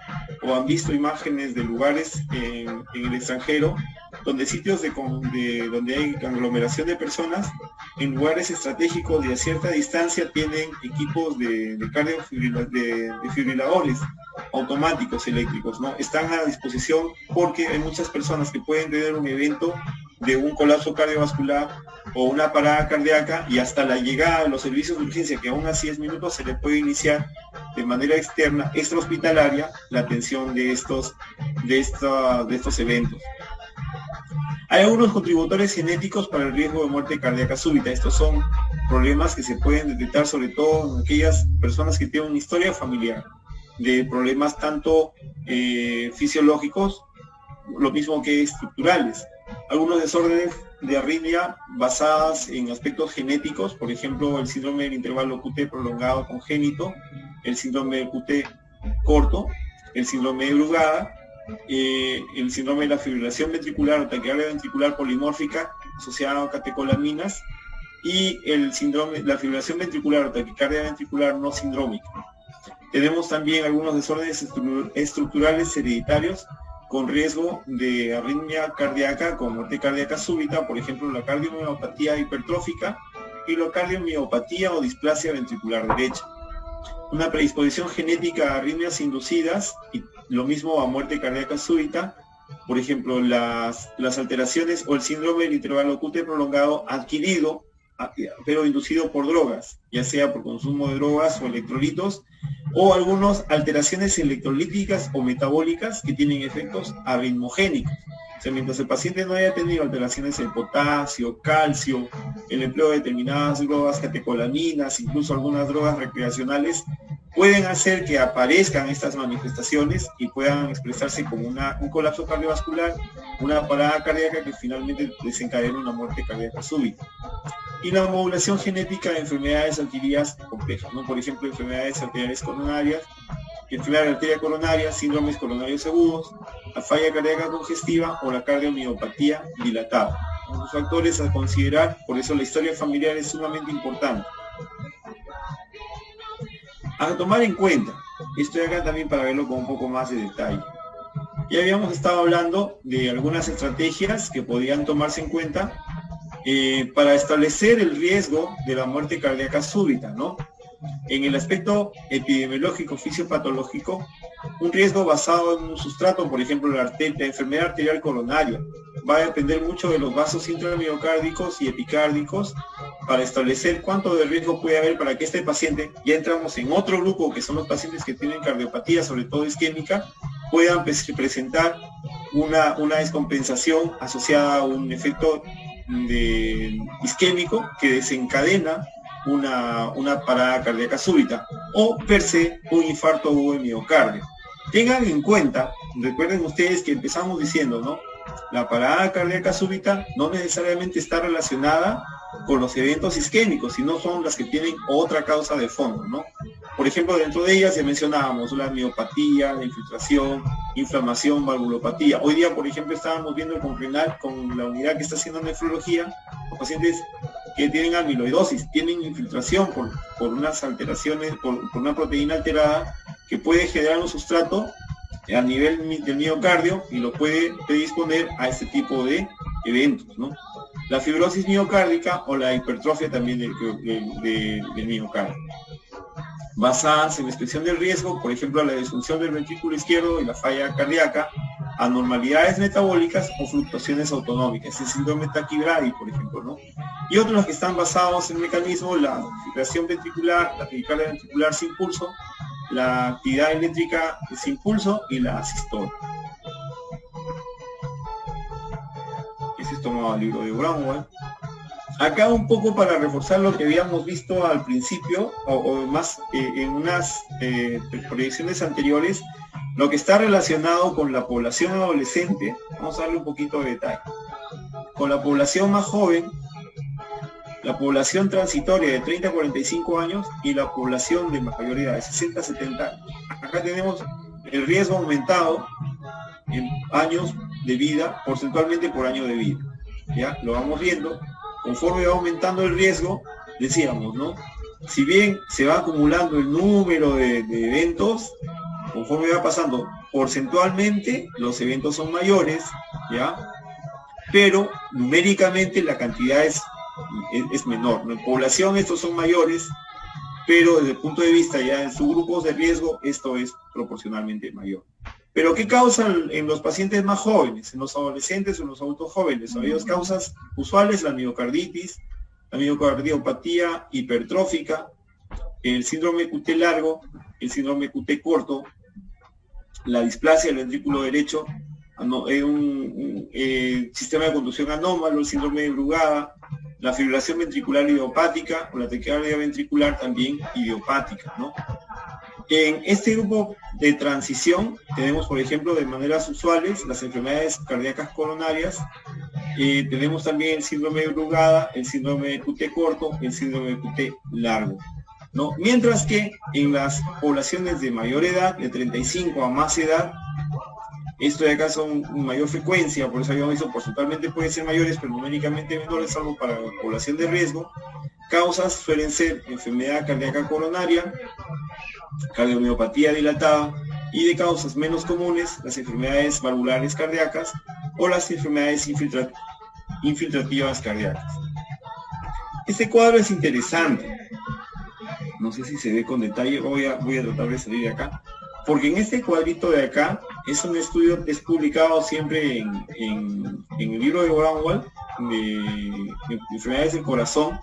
S1: o han visto imágenes de lugares en el extranjero, donde sitios donde hay aglomeración de personas, en lugares estratégicos y a cierta distancia tienen equipos de fibriladores automáticos eléctricos, ¿no? Están a disposición porque hay muchas personas que pueden tener un evento de un colapso cardiovascular o una parada cardíaca, y hasta la llegada de los servicios de urgencia, que aún así 10 minutos, se le puede iniciar de manera externa, extrahospitalaria, la atención de estos eventos. Hay algunos contributores genéticos para el riesgo de muerte cardíaca súbita. Estos son problemas que se pueden detectar sobre todo en aquellas personas que tienen una historia familiar de problemas tanto fisiológicos, lo mismo que estructurales. Algunos desórdenes de arritmia basadas en aspectos genéticos, por ejemplo, el síndrome del intervalo QT prolongado congénito, el síndrome del QT corto, el síndrome de Brugada, el síndrome de la fibrilación ventricular o taquicardia ventricular polimórfica asociada a catecolaminas, y el síndrome de la fibrilación ventricular o taquicardia ventricular no sindrómica. Tenemos también algunos desórdenes estructurales hereditarios con riesgo de arritmia cardíaca con muerte cardíaca súbita, por ejemplo la cardiomiopatía hipertrófica y la cardiomiopatía o displasia ventricular derecha. Una predisposición genética a arritmias inducidas y lo mismo a muerte cardíaca súbita, por ejemplo las alteraciones o el síndrome del intervalo QT prolongado adquirido pero inducido por drogas, ya sea por consumo de drogas o electrolitos, o algunas alteraciones electrolíticas o metabólicas que tienen efectos arritmogénicos. O sea, mientras el paciente no haya tenido alteraciones en potasio, calcio, el empleo de determinadas drogas, catecolaminas, incluso algunas drogas recreacionales, pueden hacer que aparezcan estas manifestaciones y puedan expresarse como un colapso cardiovascular, una parada cardíaca que finalmente desencadena una muerte cardíaca súbita. Y la modulación genética de enfermedades adquiridas complejas, ¿no? Por ejemplo, enfermedades arteriales coronarias, enfermedad de arteria coronaria, síndromes coronarios agudos, la falla cardíaca congestiva o la cardiomiopatía dilatada. Los factores a considerar, por eso la historia familiar es sumamente importante. A tomar en cuenta, estoy acá también para verlo con un poco más de detalle. Ya habíamos estado hablando de algunas estrategias que podían tomarse en cuenta para establecer el riesgo de la muerte cardíaca súbita, ¿no? En el aspecto epidemiológico, fisiopatológico, un riesgo basado en un sustrato, por ejemplo, la enfermedad arterial coronaria, va a depender mucho de los vasos intramiocárdicos y epicárdicos para establecer cuánto de riesgo puede haber para que este paciente, ya entramos en otro grupo que son los pacientes que tienen cardiopatía, sobre todo isquémica, puedan presentar una descompensación asociada a un efecto isquémico que desencadena una parada cardíaca súbita o per se un infarto agudo de miocardio. Tengan en cuenta, recuerden ustedes que empezamos diciendo, ¿no? La parada cardíaca súbita no necesariamente está relacionada con los eventos isquémicos, sino son las que tienen otra causa de fondo, ¿no? Por ejemplo, dentro de ellas ya mencionábamos la miopatía, la infiltración, inflamación, valvulopatía. Hoy día, por ejemplo, estábamos viendo con renal, con la unidad que está haciendo nefrología, los pacientes que tienen amiloidosis, tienen infiltración por unas alteraciones, por una proteína alterada que puede generar un sustrato a nivel del miocardio y lo puede predisponer a este tipo de eventos, ¿no? La fibrosis miocárdica o la hipertrofia también del miocardio. Basadas en la expresión del riesgo, por ejemplo, la disfunción del ventrículo izquierdo y la falla cardíaca, anormalidades metabólicas o fluctuaciones autonómicas, el síndrome taquibradi, por ejemplo, ¿no? Y otros que están basados en el mecanismo, la fibrilación ventricular, la taquicardia ventricular sin pulso, la actividad eléctrica sin pulso y la asistolia. Ese es tomado del libro de Brownwell. Acá un poco para reforzar lo que habíamos visto al principio, o más en unas proyecciones anteriores, lo que está relacionado con la población adolescente, vamos a darle un poquito de detalle. Con la población más joven, la población transitoria de 30 a 45 años y la población de mayoría de 60 a 70 años. Acá tenemos el riesgo aumentado en años de vida, porcentualmente por año de vida. ¿Ya? Lo vamos viendo. Conforme va aumentando el riesgo, decíamos, ¿no? Si bien se va acumulando el número de eventos, conforme va pasando porcentualmente, los eventos son mayores, ¿ya? Pero numéricamente la cantidad es menor. En población estos son mayores, pero desde el punto de vista ya en subgrupos de riesgo, esto es proporcionalmente mayor. Pero ¿qué causan en los pacientes más jóvenes, en los adolescentes o en los adultos jóvenes? Hay dos causas usuales: la miocarditis, la miocardiopatía hipertrófica, el síndrome QT largo, el síndrome QT corto, la displasia del ventrículo derecho, un sistema de conducción anómalo, el síndrome de Brugada, la fibrilación ventricular idiopática o la taquicardia ventricular también idiopática, ¿no? En este grupo de transición tenemos, por ejemplo, de maneras usuales, las enfermedades cardíacas coronarias, tenemos también el síndrome de Brugada, el síndrome de QT corto, el síndrome de QT largo, ¿no? Mientras que en las poblaciones de mayor edad, de 35 a más edad, esto de acá son mayor frecuencia, por eso habíamos visto porcentualmente pueden ser mayores, pero numéricamente menores, salvo para la población de riesgo. Causas suelen ser enfermedad cardíaca coronaria, cardiomiopatía dilatada, y de causas menos comunes, las enfermedades valvulares cardíacas o las enfermedades infiltrativas cardíacas. Este cuadro es interesante. No sé si se ve con detalle, voy a tratar de salir de acá. Porque en este cuadrito de acá es un estudio que es publicado siempre en el libro de Brownwell, de enfermedades del corazón,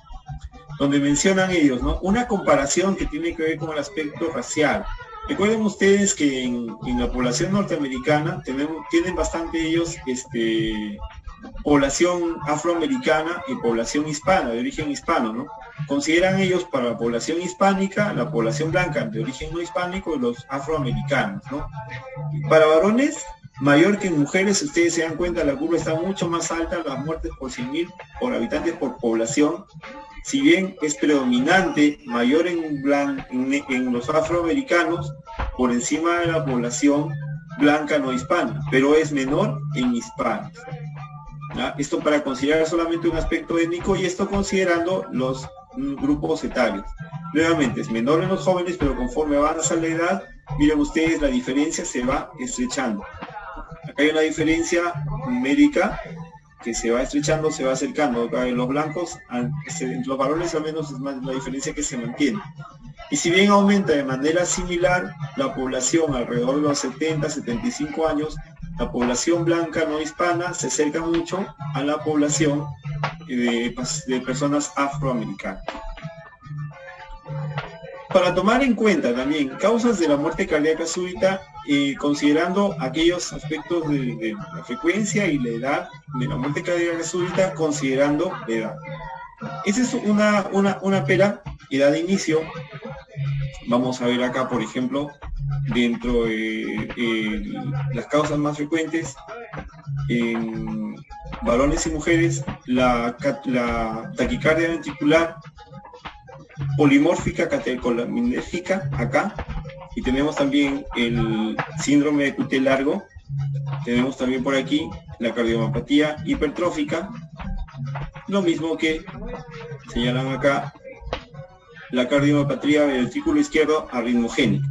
S1: donde mencionan ellos, ¿no?, una comparación que tiene que ver con el aspecto racial. Recuerden ustedes que en la población norteamericana tienen bastante ellos población afroamericana y población hispana, de origen hispano, ¿no? Consideran ellos para la población hispánica, la población blanca de origen no hispánico y los afroamericanos, ¿no? Para varones, mayor que en mujeres, si ustedes se dan cuenta, la curva está mucho más alta, las muertes por 100.000 por habitantes por población, si bien es predominante, mayor en los afroamericanos, por encima de la población blanca no hispana, pero es menor en hispanos. ¿Ya? Esto para considerar solamente un aspecto étnico, y esto considerando los grupos etarios. Nuevamente, es menor en los jóvenes, pero conforme avanza la edad, miren ustedes, la diferencia se va estrechando. Acá hay una diferencia numérica que se va estrechando, se va acercando. Acá en los blancos, entre los varones al menos es más la diferencia que se mantiene. Y si bien aumenta de manera similar la población alrededor de los 70, 75 años, la población blanca no hispana se acerca mucho a la población de personas afroamericanas. Para tomar en cuenta también causas de la muerte cardíaca súbita, considerando aquellos aspectos de la frecuencia y la edad de la muerte cardíaca súbita, considerando la edad. Esa es una pera, edad de inicio. Vamos a ver acá, por ejemplo, dentro de las causas más frecuentes en varones y mujeres, la taquicardia ventricular polimórfica catecolinérgica acá, y tenemos también el síndrome de QT largo, tenemos también por aquí la cardiomapatía hipertrófica, lo mismo que señalan acá la cardiomapatía del ventrículo izquierdo arritmogénica.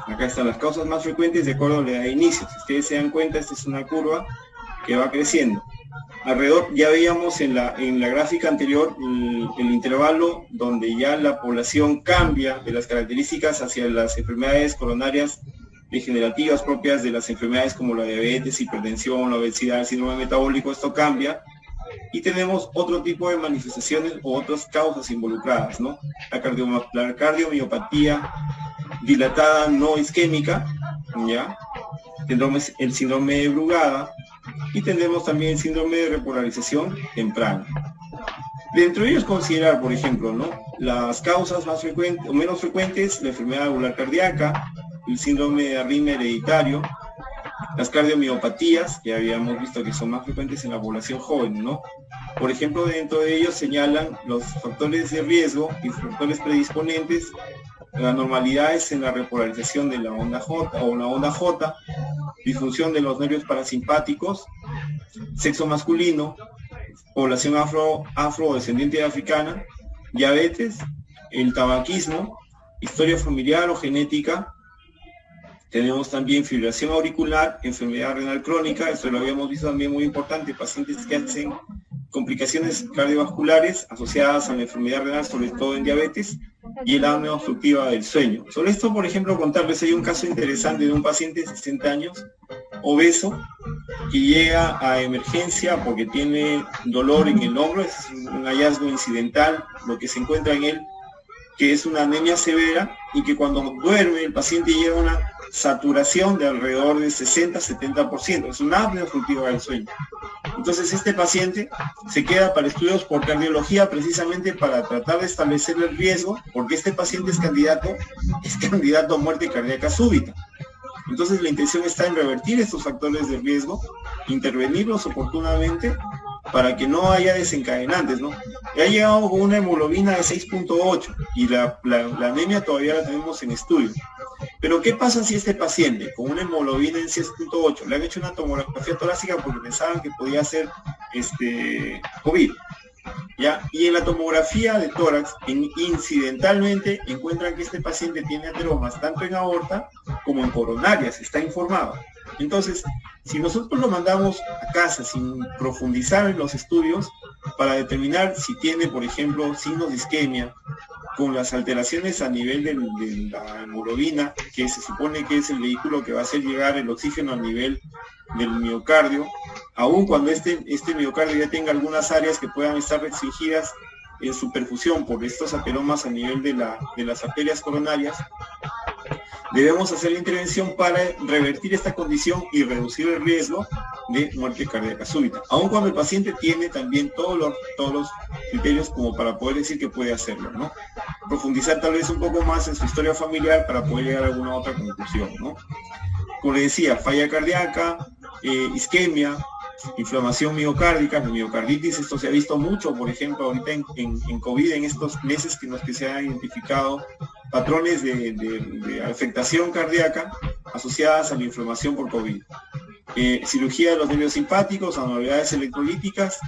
S1: Acá están las causas más frecuentes de acuerdo a la edad de inicio. Si ustedes se dan cuenta, esta es una curva que va creciendo. Alrededor, ya veíamos en la gráfica anterior el intervalo donde ya la población cambia de las características hacia las enfermedades coronarias degenerativas propias de las enfermedades como la diabetes, hipertensión, la obesidad, el síndrome metabólico. Esto cambia y tenemos otro tipo de manifestaciones o otras causas involucradas, ¿no? La cardiomiopatía dilatada no isquémica, ¿ya? Tendremos el síndrome de Brugada y tendremos también el síndrome de repolarización temprana. Dentro de ellos considerar, por ejemplo, ¿no?, las causas más frecuentes o menos frecuentes: la enfermedad valvular cardíaca, el síndrome de arritmia hereditario, las cardiomiopatías, que habíamos visto que son más frecuentes en la población joven, ¿no? Por ejemplo, dentro de ellos señalan los factores de riesgo y factores predisponentes, las anormalidades en la repolarización de la onda J o la onda J, disfunción de los nervios parasimpáticos, sexo masculino, población afrodescendiente africana, diabetes, el tabaquismo, historia familiar o genética. Tenemos también fibrilación auricular, enfermedad renal crónica, esto lo habíamos visto también muy importante, pacientes que hacen complicaciones cardiovasculares asociadas a la enfermedad renal, sobre todo en diabetes, y la apnea obstructiva del sueño. Sobre esto, por ejemplo, contarles, hay un caso interesante de un paciente de 60 años, obeso, que llega a emergencia porque tiene dolor en el hombro. Es un hallazgo incidental lo que se encuentra en él, que es una anemia severa, y que cuando duerme el paciente llega a una saturación de alrededor de 60-70%. Es una apnea obstructiva del sueño. Entonces este paciente se queda para estudios por cardiología, precisamente para tratar de establecer el riesgo, porque este paciente es candidato a muerte cardíaca súbita. Entonces la intención está en revertir estos factores de riesgo, intervenirlos oportunamente para que no haya desencadenantes, ¿no? Ya ha llegado con una hemoglobina de 6.8 y la anemia todavía la tenemos en estudio. Pero ¿qué pasa si este paciente con una hemoglobina en 6.8 le han hecho una tomografía torácica porque pensaban que podía ser COVID? ¿Ya? Y en la tomografía de tórax, incidentalmente encuentran que este paciente tiene ateromas tanto en aorta como en coronarias, está informado. Entonces, si nosotros lo mandamos a casa sin profundizar en los estudios para determinar si tiene, por ejemplo, signos de isquemia, con las alteraciones a nivel de la hemoglobina, que se supone que es el vehículo que va a hacer llegar el oxígeno al nivel del miocardio, aun cuando este miocardio ya tenga algunas áreas que puedan estar restringidas en su perfusión por estos ateromas a nivel de las arterias coronarias, debemos hacer la intervención para revertir esta condición y reducir el riesgo de muerte cardíaca súbita, aun cuando el paciente tiene también todos los criterios como para poder decir que puede hacerlo, ¿no? Profundizar tal vez un poco más en su historia familiar para poder llegar a alguna otra conclusión, ¿no? Como les decía, falla cardíaca, isquemia, inflamación miocárdica, miocarditis. Esto se ha visto mucho, por ejemplo, ahorita en COVID, en estos meses en los que se han identificado patrones de afectación cardíaca asociadas a la inflamación por COVID. Cirugía de los nervios simpáticos, anormalidades electrolíticas,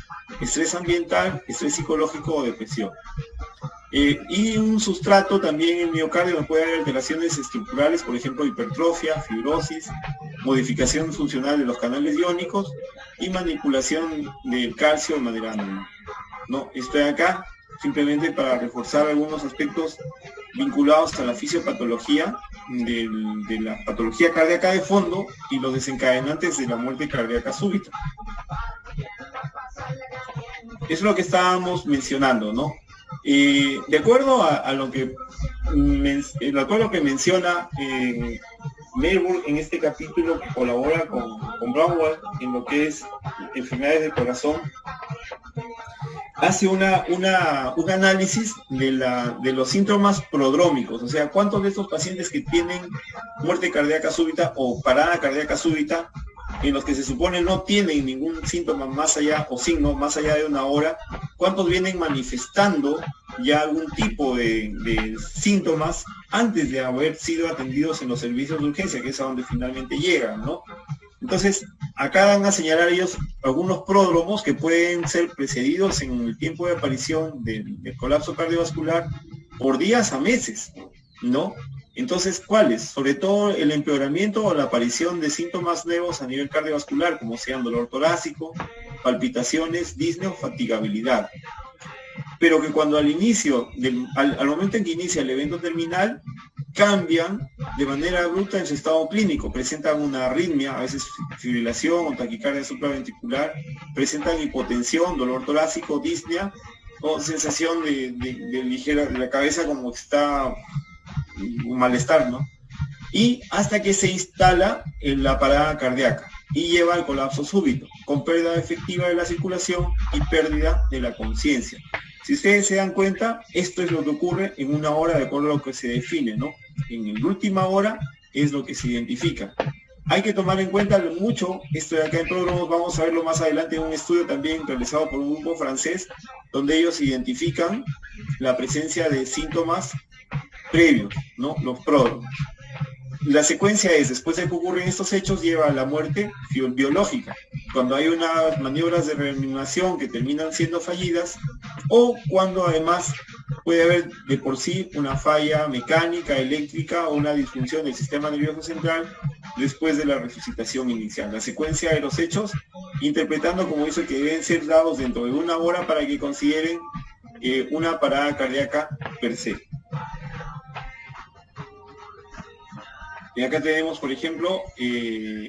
S1: estrés ambiental, estrés psicológico o depresión. Y un sustrato también en el miocardio puede haber alteraciones estructurales, por ejemplo, hipertrofia, fibrosis, modificación funcional de los canales iónicos y manipulación del calcio de manera anónima, ¿no? Estoy acá simplemente para reforzar algunos aspectos vinculados a la fisiopatología de la patología cardíaca de fondo y los desencadenantes de la muerte cardíaca súbita. Eso es lo que estábamos mencionando, ¿no? De acuerdo a lo que menciona Melbourne en este capítulo, que colabora con Brownwell en lo que es enfermedades del corazón, hace un análisis de los síntomas prodrómicos, o sea, cuántos de estos pacientes que tienen muerte cardíaca súbita o parada cardíaca súbita, en los que se supone no tienen ningún síntoma más allá o signo más allá de una hora, cuántos vienen manifestando ya algún tipo de síntomas antes de haber sido atendidos en los servicios de urgencia, que es a donde finalmente llegan, ¿no? Entonces, acá van a señalar ellos algunos pródromos que pueden ser precedidos en el tiempo de aparición del colapso cardiovascular por días a meses, ¿no? Entonces, ¿cuáles? Sobre todo el empeoramiento o la aparición de síntomas nuevos a nivel cardiovascular, como sean dolor torácico, palpitaciones, disnea o fatigabilidad. Pero que cuando al momento en que inicia el evento terminal, cambian de manera abrupta en su estado clínico, presentan una arritmia, a veces fibrilación o taquicardia supraventricular, presentan hipotensión, dolor torácico, disnea o sensación de ligera, de la cabeza como que está un malestar, ¿no? Y hasta que se instala en la parada cardíaca y lleva al colapso súbito, con pérdida efectiva de la circulación y pérdida de la conciencia. Si ustedes se dan cuenta, esto es lo que ocurre en una hora de acuerdo a lo que se define, ¿no? En la última hora es lo que se identifica. Hay que tomar en cuenta mucho esto de acá en pródromos, vamos a verlo más adelante en un estudio también realizado por un grupo francés, donde ellos identifican la presencia de síntomas previos, ¿no? Los pródromos. La secuencia es, después de que ocurren estos hechos, lleva a la muerte biológica, cuando hay unas maniobras de reanimación que terminan siendo fallidas, o cuando además puede haber de por sí una falla mecánica, eléctrica o una disfunción del sistema nervioso central después de la resucitación inicial. La secuencia de los hechos, interpretando como eso que deben ser dados dentro de una hora para que consideren una parada cardíaca per se. Y acá tenemos, por ejemplo,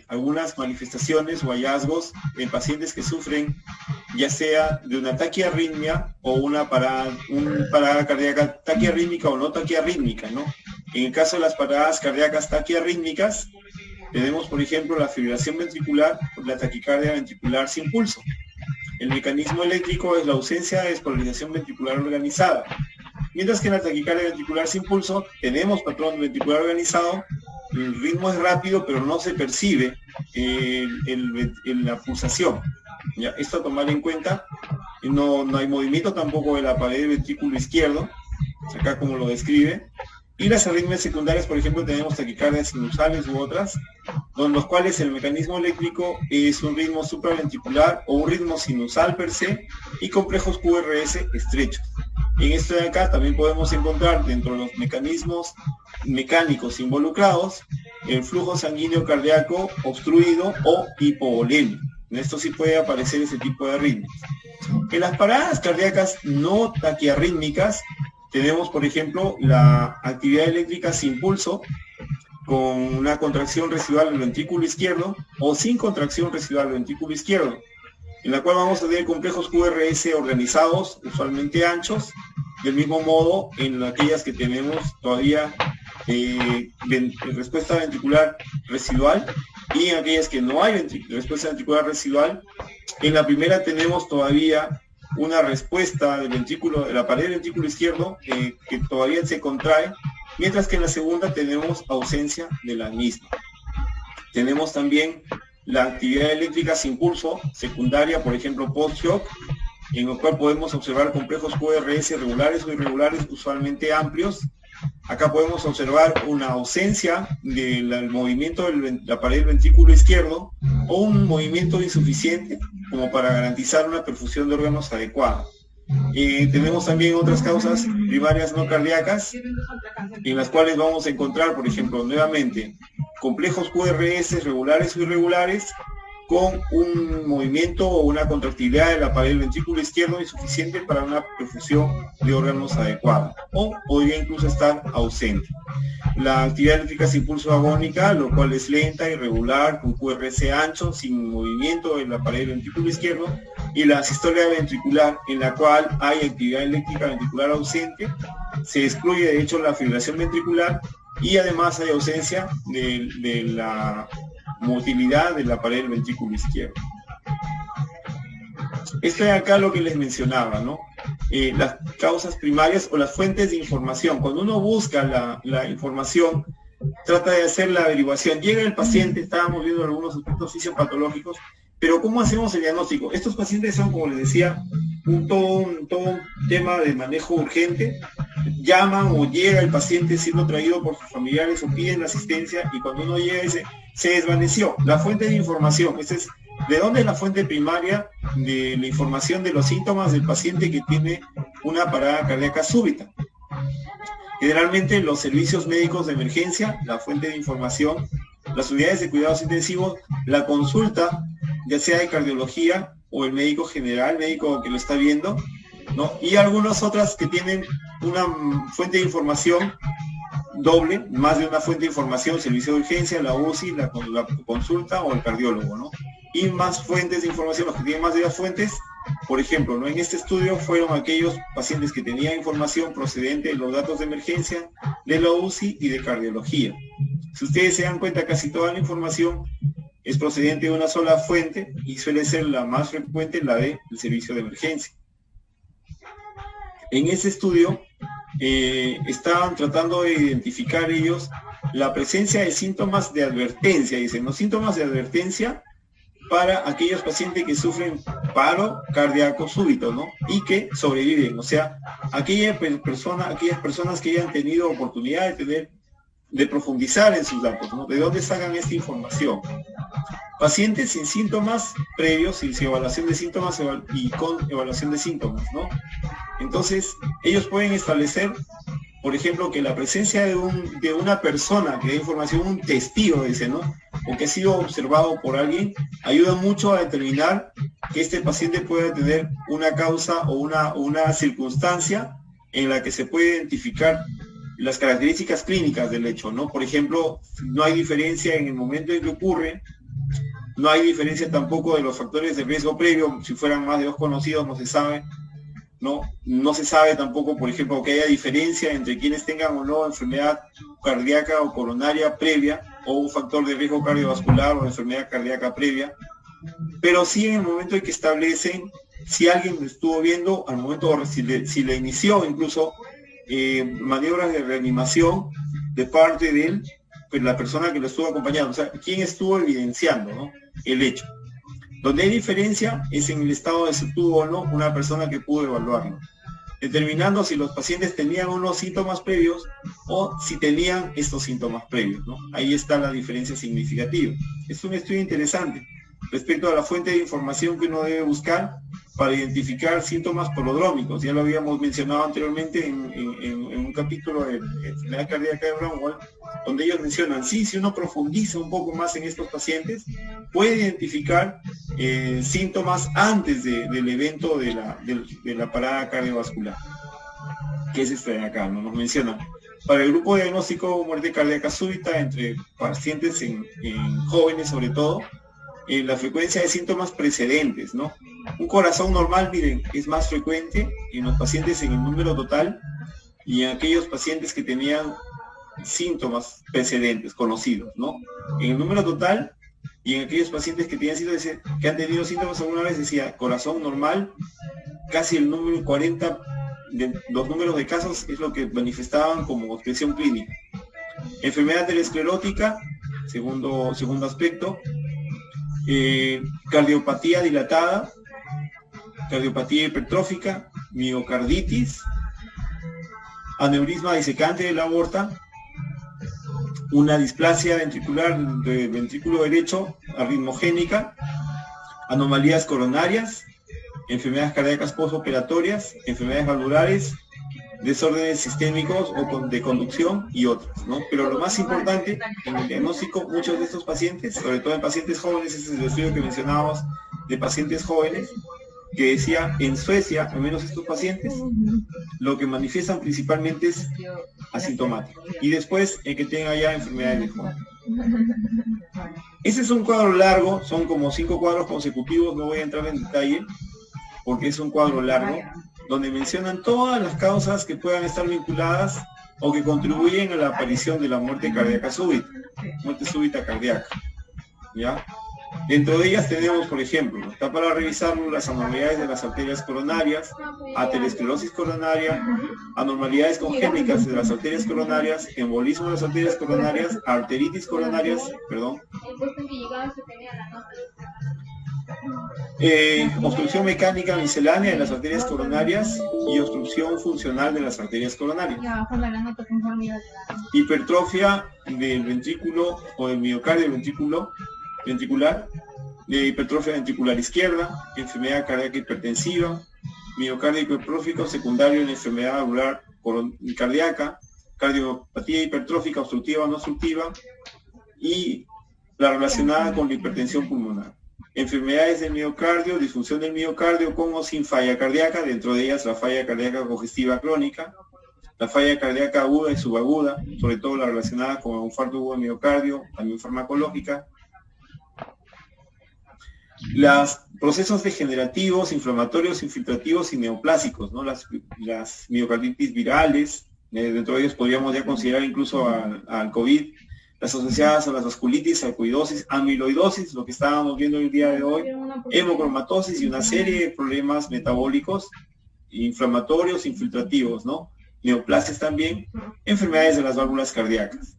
S1: algunas manifestaciones o hallazgos en pacientes que sufren ya sea de una taquiarritmia o una parada cardíaca taquiarrítmica o no taquiarrítmica, ¿no? En el caso de las paradas cardíacas taquiarrítmicas, tenemos, por ejemplo, la fibrilación ventricular o la taquicardia ventricular sin pulso. El mecanismo eléctrico es la ausencia de despolarización ventricular organizada. Mientras que en la taquicardia ventricular sin pulso tenemos patrón ventricular organizado, el ritmo es rápido, pero no se percibe la pulsación. ¿Ya? Esto a tomar en cuenta, no hay movimiento tampoco de la pared del ventrículo izquierdo, acá como lo describe. Y las arritmias secundarias, por ejemplo, tenemos taquicardias sinusales u otras, con los cuales el mecanismo eléctrico es un ritmo supraventricular o un ritmo sinusal per se y complejos QRS estrechos. En esto de acá también podemos encontrar dentro de los mecanismos mecánicos involucrados el flujo sanguíneo cardíaco obstruido o hipovolemia. En esto sí puede aparecer ese tipo de arritmias. En las paradas cardíacas no taquiarrítmicas tenemos, por ejemplo, la actividad eléctrica sin pulso, con una contracción residual del ventrículo izquierdo o sin contracción residual del ventrículo izquierdo, en la cual vamos a tener complejos QRS organizados, usualmente anchos, del mismo modo en aquellas que tenemos todavía respuesta ventricular residual y en aquellas que no hay respuesta ventricular residual. En la primera tenemos todavía una respuesta del ventrículo, de la pared del ventrículo izquierdo que todavía se contrae, mientras que en la segunda tenemos ausencia de la misma. Tenemos también la actividad eléctrica sin pulso secundaria, por ejemplo post-shock, en el cual podemos observar complejos QRS regulares o irregulares, usualmente amplios. Acá podemos observar una ausencia del movimiento de la pared del ventrículo izquierdo o un movimiento insuficiente como para garantizar una perfusión de órganos adecuada. Tenemos también otras causas primarias no cardíacas, en las cuales vamos a encontrar, por ejemplo, nuevamente, complejos QRS regulares o irregulares, con un movimiento o una contractilidad de la pared del ventrículo izquierdo insuficiente para una perfusión de órganos adecuada, o podría incluso estar ausente. La actividad eléctrica sin pulso agónica, lo cual es lenta, irregular, con QRS ancho, sin movimiento de la pared del ventrículo izquierdo, y la sistolia ventricular, en la cual hay actividad eléctrica ventricular ausente, se excluye de hecho la fibrilación ventricular y además hay ausencia de la motilidad de la pared del ventrículo izquierdo. Esto es acá lo que les mencionaba, ¿no? Las causas primarias o las fuentes de información. Cuando uno busca la información, trata de hacer la averiguación. Llega el paciente, estábamos viendo algunos aspectos fisiopatológicos, pero ¿cómo hacemos el diagnóstico? Estos pacientes son, como les decía, todo un tema de manejo urgente. Llaman o llega el paciente siendo traído por sus familiares o piden asistencia, y cuando uno llega dice, se desvaneció. La fuente de información, ¿de dónde es la fuente primaria de la información de los síntomas del paciente que tiene una parada cardíaca súbita? Generalmente los servicios médicos de emergencia, la fuente de información, las unidades de cuidados intensivos, la consulta, ya sea de cardiología o el médico general, médico que lo está viendo, ¿no? Y algunas otras que tienen una fuente de información doble, más de una fuente de información, servicio de urgencia, la UCI, la consulta o el cardiólogo, ¿no? Y más fuentes de información, los que tienen más de las fuentes, por ejemplo, ¿no? En este estudio fueron aquellos pacientes que tenían información procedente de los datos de emergencia, de la UCI y de cardiología. Si ustedes se dan cuenta, casi toda la información es procedente de una sola fuente y suele ser la más frecuente la del servicio de emergencia. En ese estudio estaban tratando de identificar ellos la presencia de síntomas de advertencia, dicen, los síntomas de advertencia para aquellos pacientes que sufren paro cardíaco súbito, ¿no? Y que sobreviven, o sea, aquellas personas que hayan tenido oportunidad de profundizar en sus datos, ¿no? ¿De dónde sacan esta información? Pacientes sin síntomas previos, sin evaluación de síntomas y con evaluación de síntomas, ¿no? Entonces, ellos pueden establecer, por ejemplo, que la presencia de una persona que da información, un testigo, dice, ¿no? O que ha sido observado por alguien, ayuda mucho a determinar que este paciente pueda tener una causa o una circunstancia en la que se puede identificar las características clínicas del hecho, ¿no? Por ejemplo, no hay diferencia en el momento en que ocurre, no hay diferencia tampoco de los factores de riesgo previo, si fueran más de 2 conocidos no se sabe, ¿no? No se sabe tampoco, por ejemplo, que haya diferencia entre quienes tengan o no enfermedad cardíaca o coronaria previa, o un factor de riesgo cardiovascular o enfermedad cardíaca previa, pero sí en el momento en que establecen si alguien lo estuvo viendo al momento, si le inició incluso maniobras de reanimación de parte de él, pues la persona que lo estuvo acompañando, o sea, quién estuvo evidenciando, ¿no?, el hecho. Donde hay diferencia es en el estado de si tuvo o no una persona que pudo evaluarlo, determinando si los pacientes tenían unos síntomas previos o si tenían estos síntomas previos, ¿no? Ahí está la diferencia significativa. Es un estudio interesante respecto a la fuente de información que uno debe buscar para identificar síntomas prodrómicos. Ya lo habíamos mencionado anteriormente en un capítulo de enfermedad cardíaca de Braunwald, donde ellos mencionan, sí, si uno profundiza un poco más en estos pacientes, puede identificar síntomas antes del evento de la parada cardiovascular, que es este de acá, ¿no? Nos mencionan. Para el grupo diagnóstico muerte cardíaca súbita entre pacientes en jóvenes sobre todo, la frecuencia de síntomas precedentes, ¿no? Un corazón normal, miren, es más frecuente en los pacientes en el número total y en aquellos pacientes que tenían síntomas precedentes, conocidos, ¿no? En el número total y en aquellos pacientes que han tenido síntomas alguna vez, decía, corazón normal, casi el número 40 de los números de casos es lo que manifestaban como expresión clínica. Enfermedad aterosclerótica, segundo aspecto, cardiopatía dilatada, cardiopatía hipertrófica, miocarditis, aneurisma disecante de la aorta, una displasia ventricular del ventrículo derecho arritmogénica, anomalías coronarias, enfermedades cardíacas postoperatorias, enfermedades valvulares, desórdenes sistémicos o de conducción y otras, ¿no? Pero lo más importante en el diagnóstico, muchos de estos pacientes, sobre todo en pacientes jóvenes, ese es el estudio que mencionábamos de pacientes jóvenes, que decía, en Suecia, al menos estos pacientes, lo que manifiestan principalmente es asintomático. Y después, el que tenga ya enfermedades de joven. Ese es un cuadro largo, son como 5 cuadros consecutivos, no voy a entrar en detalle, porque es un cuadro largo, donde mencionan todas las causas que puedan estar vinculadas o que contribuyen a la aparición de la muerte cardíaca súbita, muerte súbita cardíaca, ¿ya? Dentro de ellas tenemos, por ejemplo, está para revisar las anormalidades de las arterias coronarias, aterosclerosis coronaria, anormalidades congénitas de las arterias coronarias, embolismo de las arterias coronarias, arteritis coronarias, obstrucción mecánica miscelánea de las arterias coronarias y obstrucción funcional de las arterias coronarias. Hipertrofia del ventrículo o del miocardio ventricular, de hipertrofia ventricular izquierda, enfermedad cardíaca hipertensiva, miocardio hipertrófico secundario en enfermedad valvular cardíaca, cardiopatía hipertrófica obstructiva o no obstructiva y la relacionada con la hipertensión pulmonar. Enfermedades del miocardio, disfunción del miocardio con o sin falla cardíaca, dentro de ellas la falla cardíaca congestiva crónica, la falla cardíaca aguda y subaguda, sobre todo la relacionada con un infarto agudo de miocardio, también farmacológica. Los procesos degenerativos, inflamatorios, infiltrativos y neoplásicos, ¿no? Las miocarditis virales, dentro de ellos podríamos ya considerar incluso al COVID, las asociadas a las vasculitis, sarcoidosis, amiloidosis, lo que estábamos viendo el día de hoy, hemocromatosis y una serie de problemas metabólicos, inflamatorios, infiltrativos, ¿no? Neoplasias también, enfermedades de las válvulas cardíacas.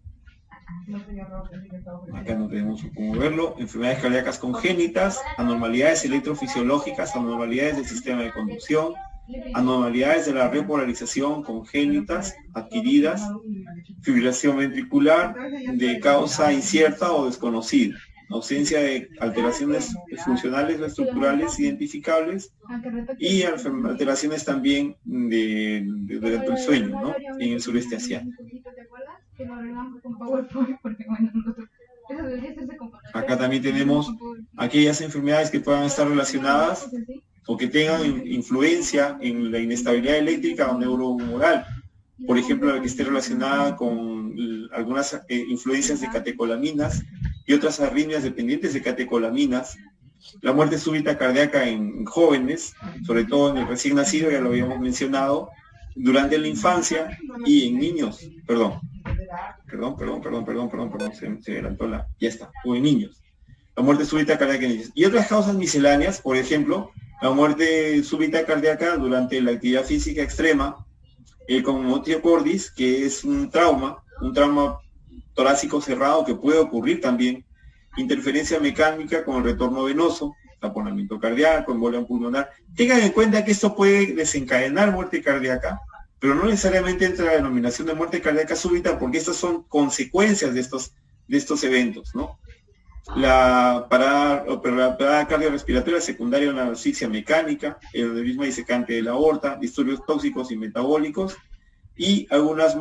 S1: Acá no tenemos cómo verlo, enfermedades cardíacas congénitas, anormalidades electrofisiológicas, anormalidades del sistema de conducción, anormalidades de la repolarización congénitas, adquiridas, fibrilación ventricular de causa incierta o desconocida, ausencia de alteraciones funcionales o estructurales identificables y alteraciones también durante el sueño, ¿no? En el sureste asiático. Acá también tenemos aquellas enfermedades que puedan estar relacionadas o que tengan influencia en la inestabilidad eléctrica o neurohumoral. por ejemplo, la que esté relacionada con algunas influencias de catecolaminas y otras arritmias dependientes de catecolaminas. La muerte súbita cardíaca en jóvenes, sobre todo en el recién nacido, ya lo habíamos mencionado, durante la infancia y en niños, perdón, se adelantó ya está, o en niños. La muerte súbita cardíaca en niños. Y otras causas misceláneas, por ejemplo, la muerte súbita cardíaca durante la actividad física extrema, con motio cordis, que es un trauma torácico cerrado que puede ocurrir también, interferencia mecánica con el retorno venoso, taponamiento cardíaco, embolia pulmonar. Tengan en cuenta que esto puede desencadenar muerte cardíaca, pero no necesariamente entra la denominación de muerte cardíaca súbita, porque estas son consecuencias de estos eventos, ¿no? La parada cardiorrespiratoria secundaria a una asfixia mecánica, el aneurisma disecante de la aorta, disturbios tóxicos y metabólicos, y algunas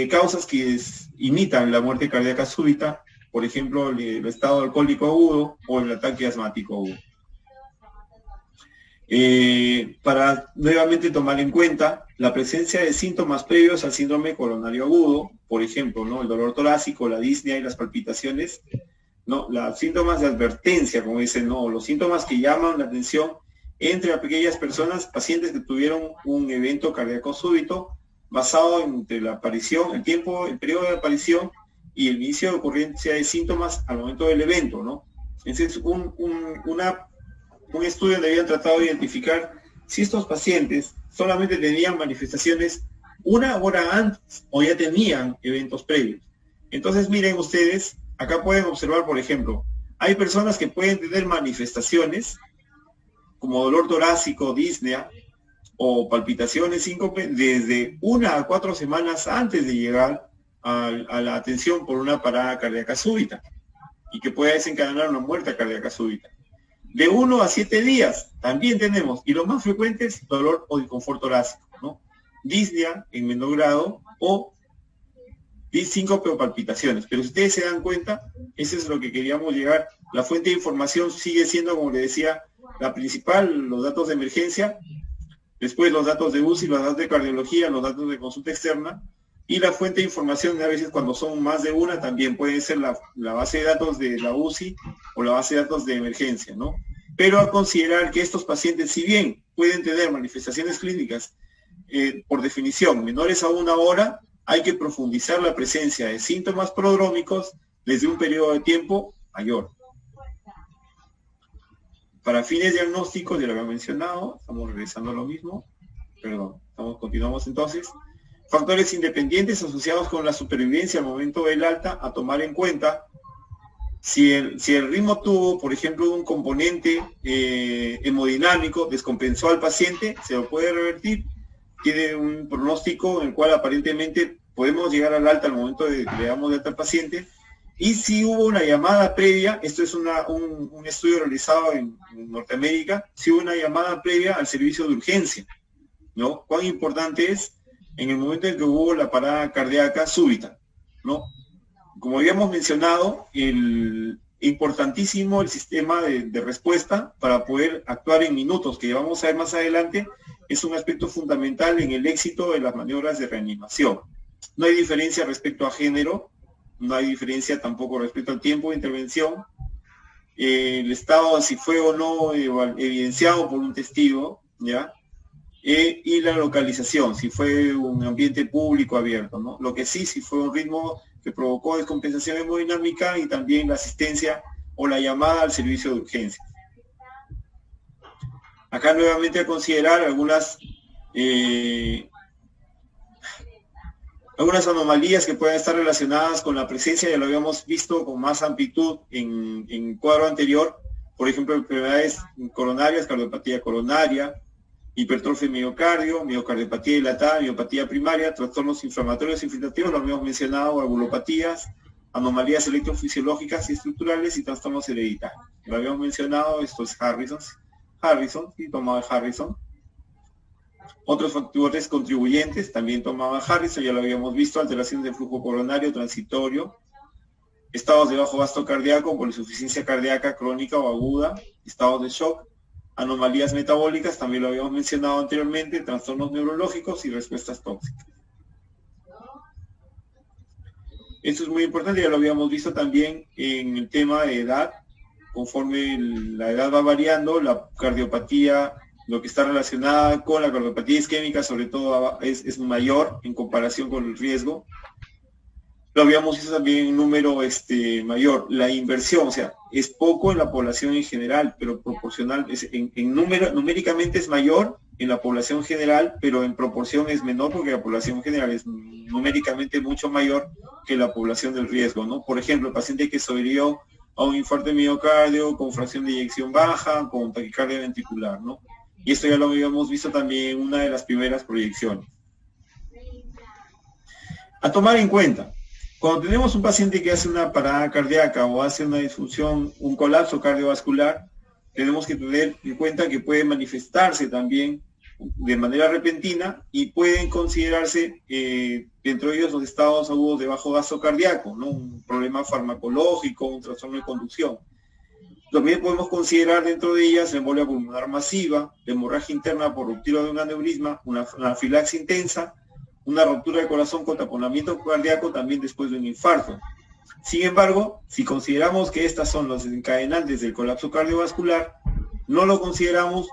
S1: causas que imitan la muerte cardíaca súbita, por ejemplo, el estado alcohólico agudo o el ataque asmático agudo. Para nuevamente tomar en cuenta la presencia de síntomas previos al síndrome coronario agudo, por ejemplo, ¿no? El dolor torácico, la disnea y las palpitaciones, ¿no? Los síntomas de advertencia, como dicen, ¿no? Los síntomas que llaman la atención entre aquellas personas, pacientes que tuvieron un evento cardíaco súbito basado entre la aparición, el periodo de aparición y el inicio de ocurrencia de síntomas al momento del evento, ¿no? Entonces, un estudio donde habían tratado de identificar si estos pacientes solamente tenían manifestaciones una hora antes o ya tenían eventos previos. Entonces, miren ustedes, acá pueden observar, por ejemplo, hay personas que pueden tener manifestaciones como dolor torácico, disnea o palpitaciones, síncope, desde 1 a 4 semanas antes de llegar a la atención por una parada cardíaca súbita y que pueda desencadenar una muerte cardíaca súbita. De 1 a 7 días también tenemos, y lo más frecuente es dolor o disconfort torácico, ¿no? Disnea en menor grado o síncope o palpitaciones. Pero si ustedes se dan cuenta, eso es lo que queríamos llegar. La fuente de información sigue siendo, como les decía, la principal, los datos de emergencia, después los datos de UCI, los datos de cardiología, los datos de consulta externa, y la fuente de información, a veces cuando son más de una, también puede ser la base de datos de la UCI o la base de datos de emergencia, ¿no? Pero a considerar que estos pacientes, si bien pueden tener manifestaciones clínicas, por definición, menores a 1 hora, hay que profundizar la presencia de síntomas prodrómicos desde un periodo de tiempo mayor. Para fines diagnósticos, ya lo había mencionado, estamos regresando a lo mismo, continuamos entonces. Factores independientes asociados con la supervivencia al momento del alta a tomar en cuenta. Si el ritmo tuvo, por ejemplo, un componente hemodinámico, descompensó al paciente, se lo puede revertir. Tiene un pronóstico en el cual aparentemente podemos llegar al alta al momento de que le damos de alta al paciente. Y si hubo una llamada previa, esto es un estudio realizado en Norteamérica, si hubo una llamada previa al servicio de urgencia, ¿no? ¿Cuán importante es en el momento en que hubo la parada cardíaca súbita, ¿no? Como habíamos mencionado, importantísimo el sistema de respuesta para poder actuar en minutos, que vamos a ver más adelante, es un aspecto fundamental en el éxito de las maniobras de reanimación. No hay diferencia respecto a género, no hay diferencia tampoco respecto al tiempo de intervención, el estado si fue o no evidenciado por un testigo, ¿ya? Y la localización, si fue un ambiente público abierto, ¿no? Lo que sí, si fue un ritmo que provocó descompensación hemodinámica y también la asistencia o la llamada al servicio de urgencia. Acá nuevamente a considerar algunas anomalías que pueden estar relacionadas con la presencia, ya lo habíamos visto con más amplitud en el cuadro anterior, por ejemplo, enfermedades coronarias, cardiopatía coronaria, hipertrofia de miocardio, miocardiopatía dilatada, miopatía primaria, trastornos inflamatorios infiltrativos, lo habíamos mencionado, valvulopatías, anomalías electrofisiológicas y estructurales y trastornos hereditarios. Lo habíamos mencionado, esto es Harrison, sí, tomaba Harrison. Otros factores contribuyentes también tomaban Harrison, ya lo habíamos visto, alteraciones del flujo coronario transitorio, estados de bajo gasto cardíaco por insuficiencia cardíaca crónica o aguda, estados de shock, anomalías metabólicas, también lo habíamos mencionado anteriormente, trastornos neurológicos y respuestas tóxicas. Esto es muy importante, ya lo habíamos visto también en el tema de edad. Conforme la edad va variando, la cardiopatía, lo que está relacionada con la cardiopatía isquémica, sobre todo es mayor en comparación con el riesgo. Lo habíamos visto también en número mayor. La inversión, o sea, es poco en la población en general, pero proporcional, numéricamente es mayor en la población general, pero en proporción es menor porque la población general es numéricamente mucho mayor que la población del riesgo, ¿no? Por ejemplo, el paciente que sobrevivió a un infarto de miocardio con fracción de eyección baja, con taquicardia ventricular, ¿no? Y esto ya lo habíamos visto también en una de las primeras proyecciones. A tomar en cuenta, cuando tenemos un paciente que hace una parada cardíaca o hace una disfunción, un colapso cardiovascular, tenemos que tener en cuenta que puede manifestarse también de manera repentina y pueden considerarse dentro de ellos los estados agudos de bajo gasto cardíaco, ¿no? Un problema farmacológico, un trastorno de conducción. También podemos considerar dentro de ellas la embolia pulmonar masiva, la hemorragia interna por ruptura de un aneurisma, una anafilaxia intensa, una ruptura del corazón con taponamiento cardíaco también después de un infarto. Sin embargo, si consideramos que estas son los desencadenantes del colapso cardiovascular, no lo consideramos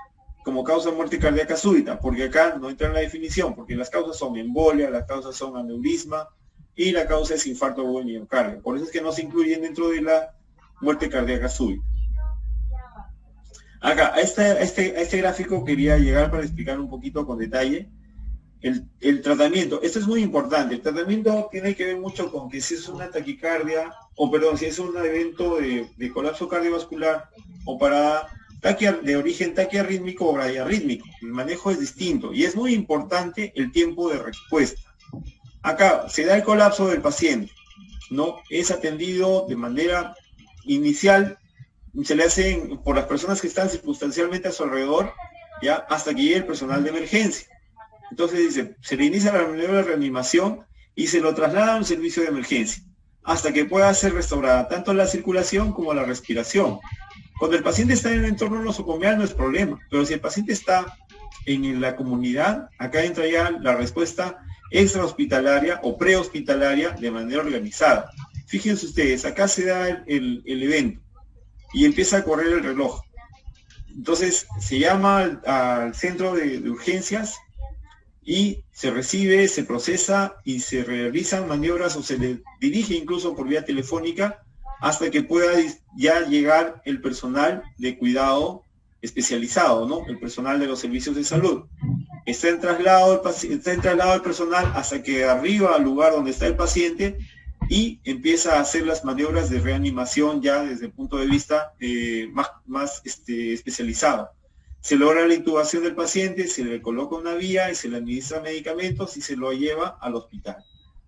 S1: como causa de muerte cardíaca súbita, porque acá no entra en la definición, porque las causas son embolia, las causas son aneurisma y la causa es infarto agudo de miocardio. Por eso es que no se incluyen dentro de la muerte cardíaca súbita. Acá, a este gráfico quería llegar para explicar un poquito con detalle el tratamiento. Esto es muy importante. El tratamiento tiene que ver mucho con que si es una taquicardia, si es un evento de colapso cardiovascular o para de origen taquiarrítmico o bradiarrítmico. El manejo es distinto y es muy importante el tiempo de respuesta. Acá se da el colapso del paciente, ¿no? Es atendido de manera inicial, se le hacen por las personas que están circunstancialmente a su alrededor, ya hasta que llegue el personal de emergencia. Entonces dice, se le inicia la maniobra de reanimación y se lo traslada a un servicio de emergencia, hasta que pueda ser restaurada tanto la circulación como la respiración. Cuando el paciente está en el entorno nosocomial no es problema, pero si el paciente está en la comunidad, acá entra ya la respuesta extrahospitalaria o prehospitalaria de manera organizada. Fíjense ustedes, acá se da el evento y empieza a correr el reloj. Entonces se llama al centro de urgencias y se recibe, se procesa y se realizan maniobras o se le dirige incluso por vía telefónica hasta que pueda ya llegar el personal de cuidado especializado, ¿no? El personal de los servicios de salud. Está en traslado el personal hasta que arriba al lugar donde está el paciente y empieza a hacer las maniobras de reanimación ya desde el punto de vista más especializado. Se logra la intubación del paciente, se le coloca una vía y se le administra medicamentos y se lo lleva al hospital.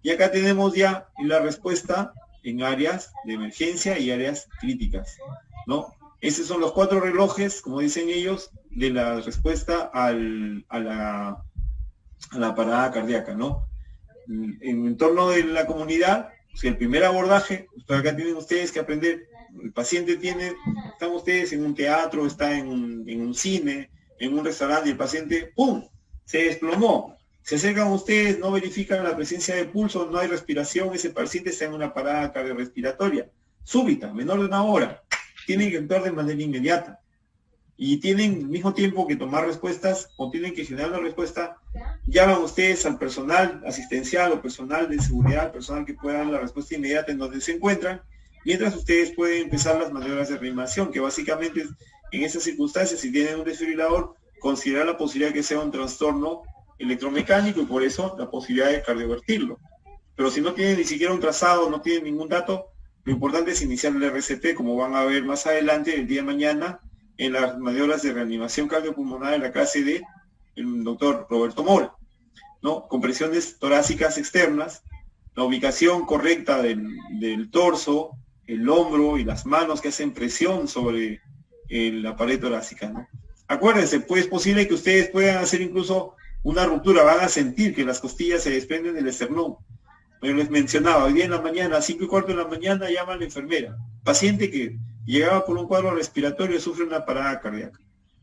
S1: Y acá tenemos ya la respuesta en áreas de emergencia y áreas críticas, ¿no? Esos son los 4 relojes, como dicen ellos, de la respuesta a la parada cardíaca, ¿no? En el entorno de la comunidad, si el primer abordaje, acá tienen ustedes que aprender. El paciente están ustedes en un teatro, está en un cine, en un restaurante y el paciente, ¡pum!, se desplomó. Se acercan ustedes, no verifican la presencia de pulso, no hay respiración, ese paciente está en una parada cardiorrespiratoria súbita, menor de 1 hora. Tienen que actuar de manera inmediata. Y tienen al mismo tiempo que tomar respuestas o tienen que generar una respuesta, llaman ustedes al personal asistencial o personal de seguridad, personal que pueda dar la respuesta inmediata en donde se encuentran, mientras ustedes pueden empezar las maniobras de reanimación, que básicamente en esas circunstancias, si tienen un desfibrilador, considerar la posibilidad que sea un trastorno electromecánico y por eso la posibilidad de cardiovertirlo. Pero si no tienen ni siquiera un trazado, no tienen ningún dato, lo importante es iniciar el RCP, como van a ver más adelante, el día de mañana, en las maniobras de reanimación cardiopulmonar en la clase de el doctor Roberto Mora, ¿no? Compresiones torácicas externas, la ubicación correcta del torso, el hombro y las manos que hacen presión sobre la pared torácica, ¿no? Acuérdense, pues es posible que ustedes puedan hacer incluso una ruptura, van a sentir que las costillas se desprenden del esternón. Yo les mencionaba, hoy día en la mañana, a 5:15 de la mañana, llama a la enfermera. Paciente que llegaba por un cuadro respiratorio y sufre una parada cardíaca.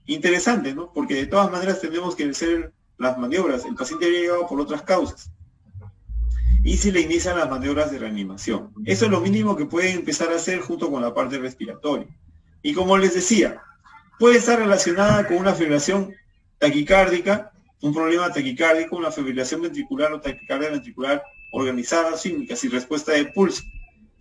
S1: Interesante, ¿no? Porque de todas maneras tenemos que hacer las maniobras. El paciente había llegado por otras causas. Y se le inician las maniobras de reanimación. Eso es lo mínimo que pueden empezar a hacer junto con la parte respiratoria. Y como les decía, puede estar relacionada con una fibrilación taquicárdica, un problema taquicárdico, una fibrilación ventricular o taquicardia ventricular organizada, sísmica, sin respuesta de pulso.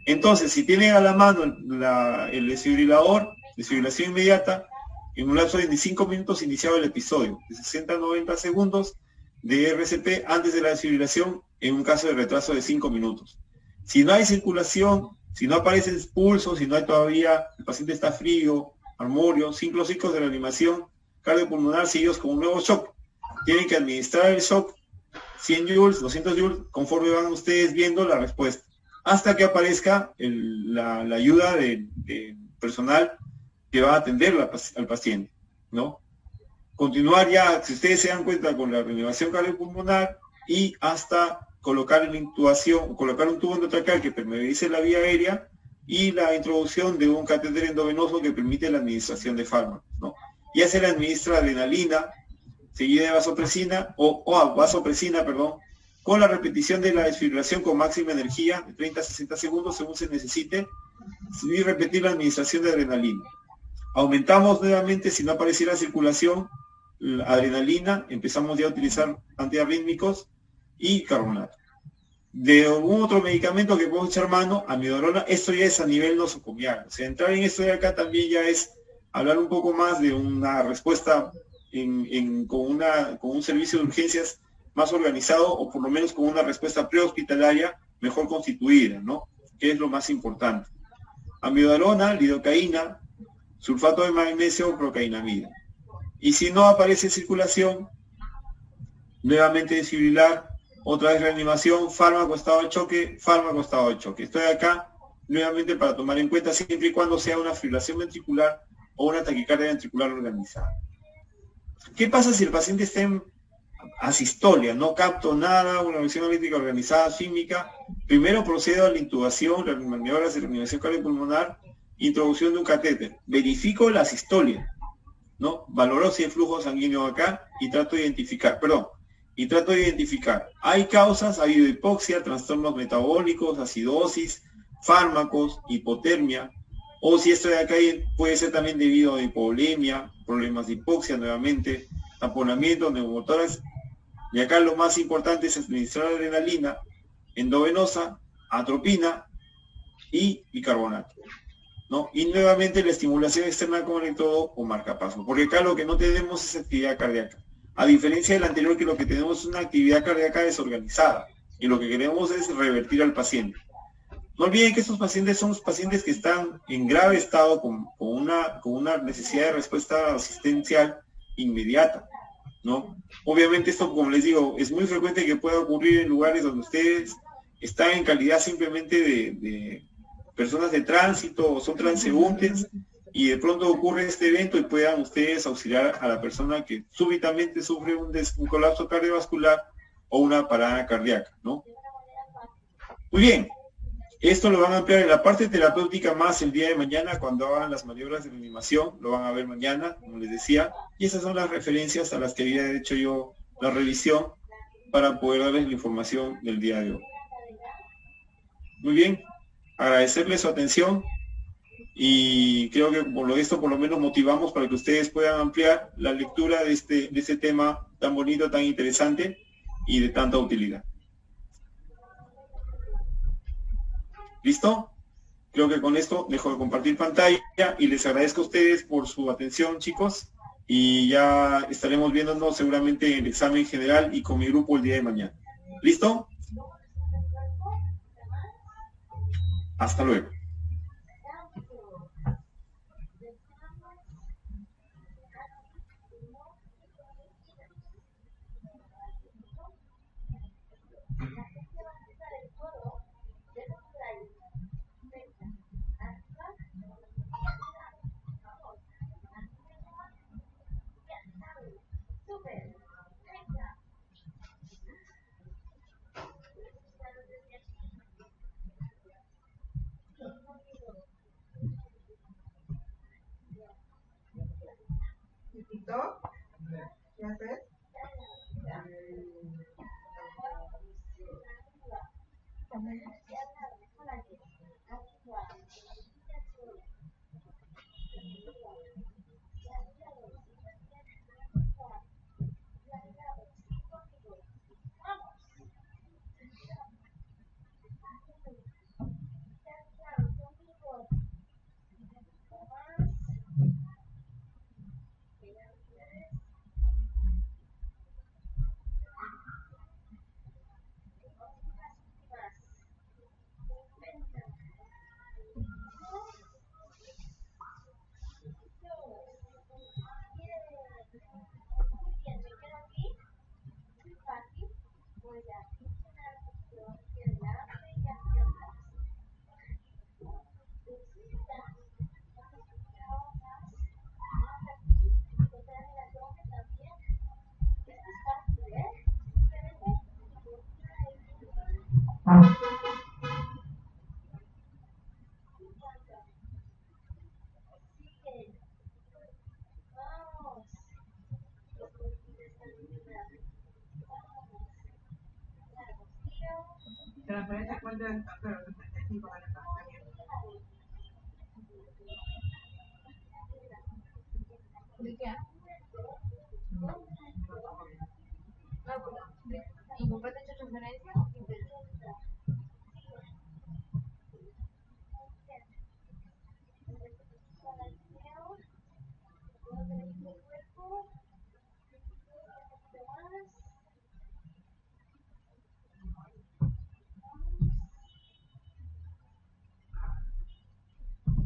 S1: Entonces, si tienen a la mano el desfibrilador, desfibrilación inmediata, en un lapso de 5 minutos iniciado el episodio, de 60 a 90 segundos de RCP antes de la desfibrilación, en un caso de retraso de 5 minutos. Si no hay circulación, si no aparece el pulso, si no hay todavía, el paciente está frío, armorio, ciclos de reanimación cardiopulmonar seguidos con un nuevo shock. Tienen que administrar el shock 100 joules, 200 joules, conforme van ustedes viendo la respuesta, hasta que aparezca la ayuda de personal que va a atender al paciente, ¿no? Continuar ya, si ustedes se dan cuenta, con la reanimación cardiopulmonar y hasta colocar en intubación, colocar un tubo endotraqueal que permeabilice la vía aérea y la introducción de un catéter endovenoso que permite la administración de fármacos, ¿no? Ya se le administra adrenalina, seguida de vasopresina, vasopresina, perdón, con la repetición de la desfibrilación con máxima energía, de 30 a 60 segundos según se necesite, y repetir la administración de adrenalina. Aumentamos nuevamente, si no apareciera circulación, la adrenalina, empezamos ya a utilizar antiarrítmicos y carbonato. De algún otro medicamento que podemos echar mano, amiodarona, esto ya es a nivel nosocomial. O sea, entrar en esto de acá también ya es hablar un poco más de una respuesta con un servicio de urgencias más organizado, o por lo menos con una respuesta prehospitalaria mejor constituida, ¿no? Que es lo más importante. Amiodarona, lidocaína, sulfato de magnesio, procainamida. Y si no aparece circulación, nuevamente desfibrilar, otra vez reanimación, fármaco estado de choque, fármaco estado de choque. Estoy acá nuevamente para tomar en cuenta siempre y cuando sea una fibrilación ventricular o una taquicardia ventricular organizada. ¿Qué pasa si el paciente está en asistolia? No capto nada, una visión eléctrica organizada, sísmica. Primero procedo a la intubación, maniobras de reanimación cardiopulmonar, introducción de un catéter. Verifico la asistolia, ¿no? Valoro si hay flujo sanguíneo acá y trato de identificar, hay causas, ha habido hipoxia, trastornos metabólicos, acidosis, fármacos, hipotermia, o si esto de acá puede ser también debido a hipovolemia, problemas de hipoxia nuevamente, taponamiento, neumotórax, y acá lo más importante es administrar adrenalina endovenosa, atropina y bicarbonato, ¿no? Y nuevamente la estimulación externa con electrodo o marcapaso, porque acá lo que no tenemos es actividad cardíaca. A diferencia del anterior, que lo que tenemos es una actividad cardíaca desorganizada, y lo que queremos es revertir al paciente. No olviden que estos pacientes son los pacientes que están en grave estado con una necesidad de respuesta asistencial inmediata, ¿no? Obviamente esto, como les digo, es muy frecuente que pueda ocurrir en lugares donde ustedes están en calidad simplemente de personas de tránsito o son transeúntes, y de pronto ocurre este evento y puedan ustedes auxiliar a la persona que súbitamente sufre un colapso cardiovascular o una parada cardíaca, ¿no? Muy bien, esto lo van a ampliar en la parte terapéutica más el día de mañana cuando hagan las maniobras de reanimación, lo van a ver mañana, como les decía, y esas son las referencias a las que había hecho yo la revisión para poder darles la información del día de hoy. Muy bien, agradecerles su atención y creo que esto por lo menos motivamos para que ustedes puedan ampliar la lectura de este tema tan bonito, tan interesante y de tanta utilidad. ¿Listo? Creo que con esto dejo de compartir pantalla y les agradezco a ustedes por su atención, chicos, y ya estaremos viéndonos seguramente en el examen general y con mi grupo el día de mañana. ¿Listo? Hasta luego.
S2: ¿Chiquito? ¿Qué haces? Transferencia cuenta del tanto de los 75 para el tratamiento.
S3: ¿De qué? ¿Y papá te ha hecho transferencia?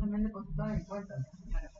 S2: También depositado en cuenta, señora.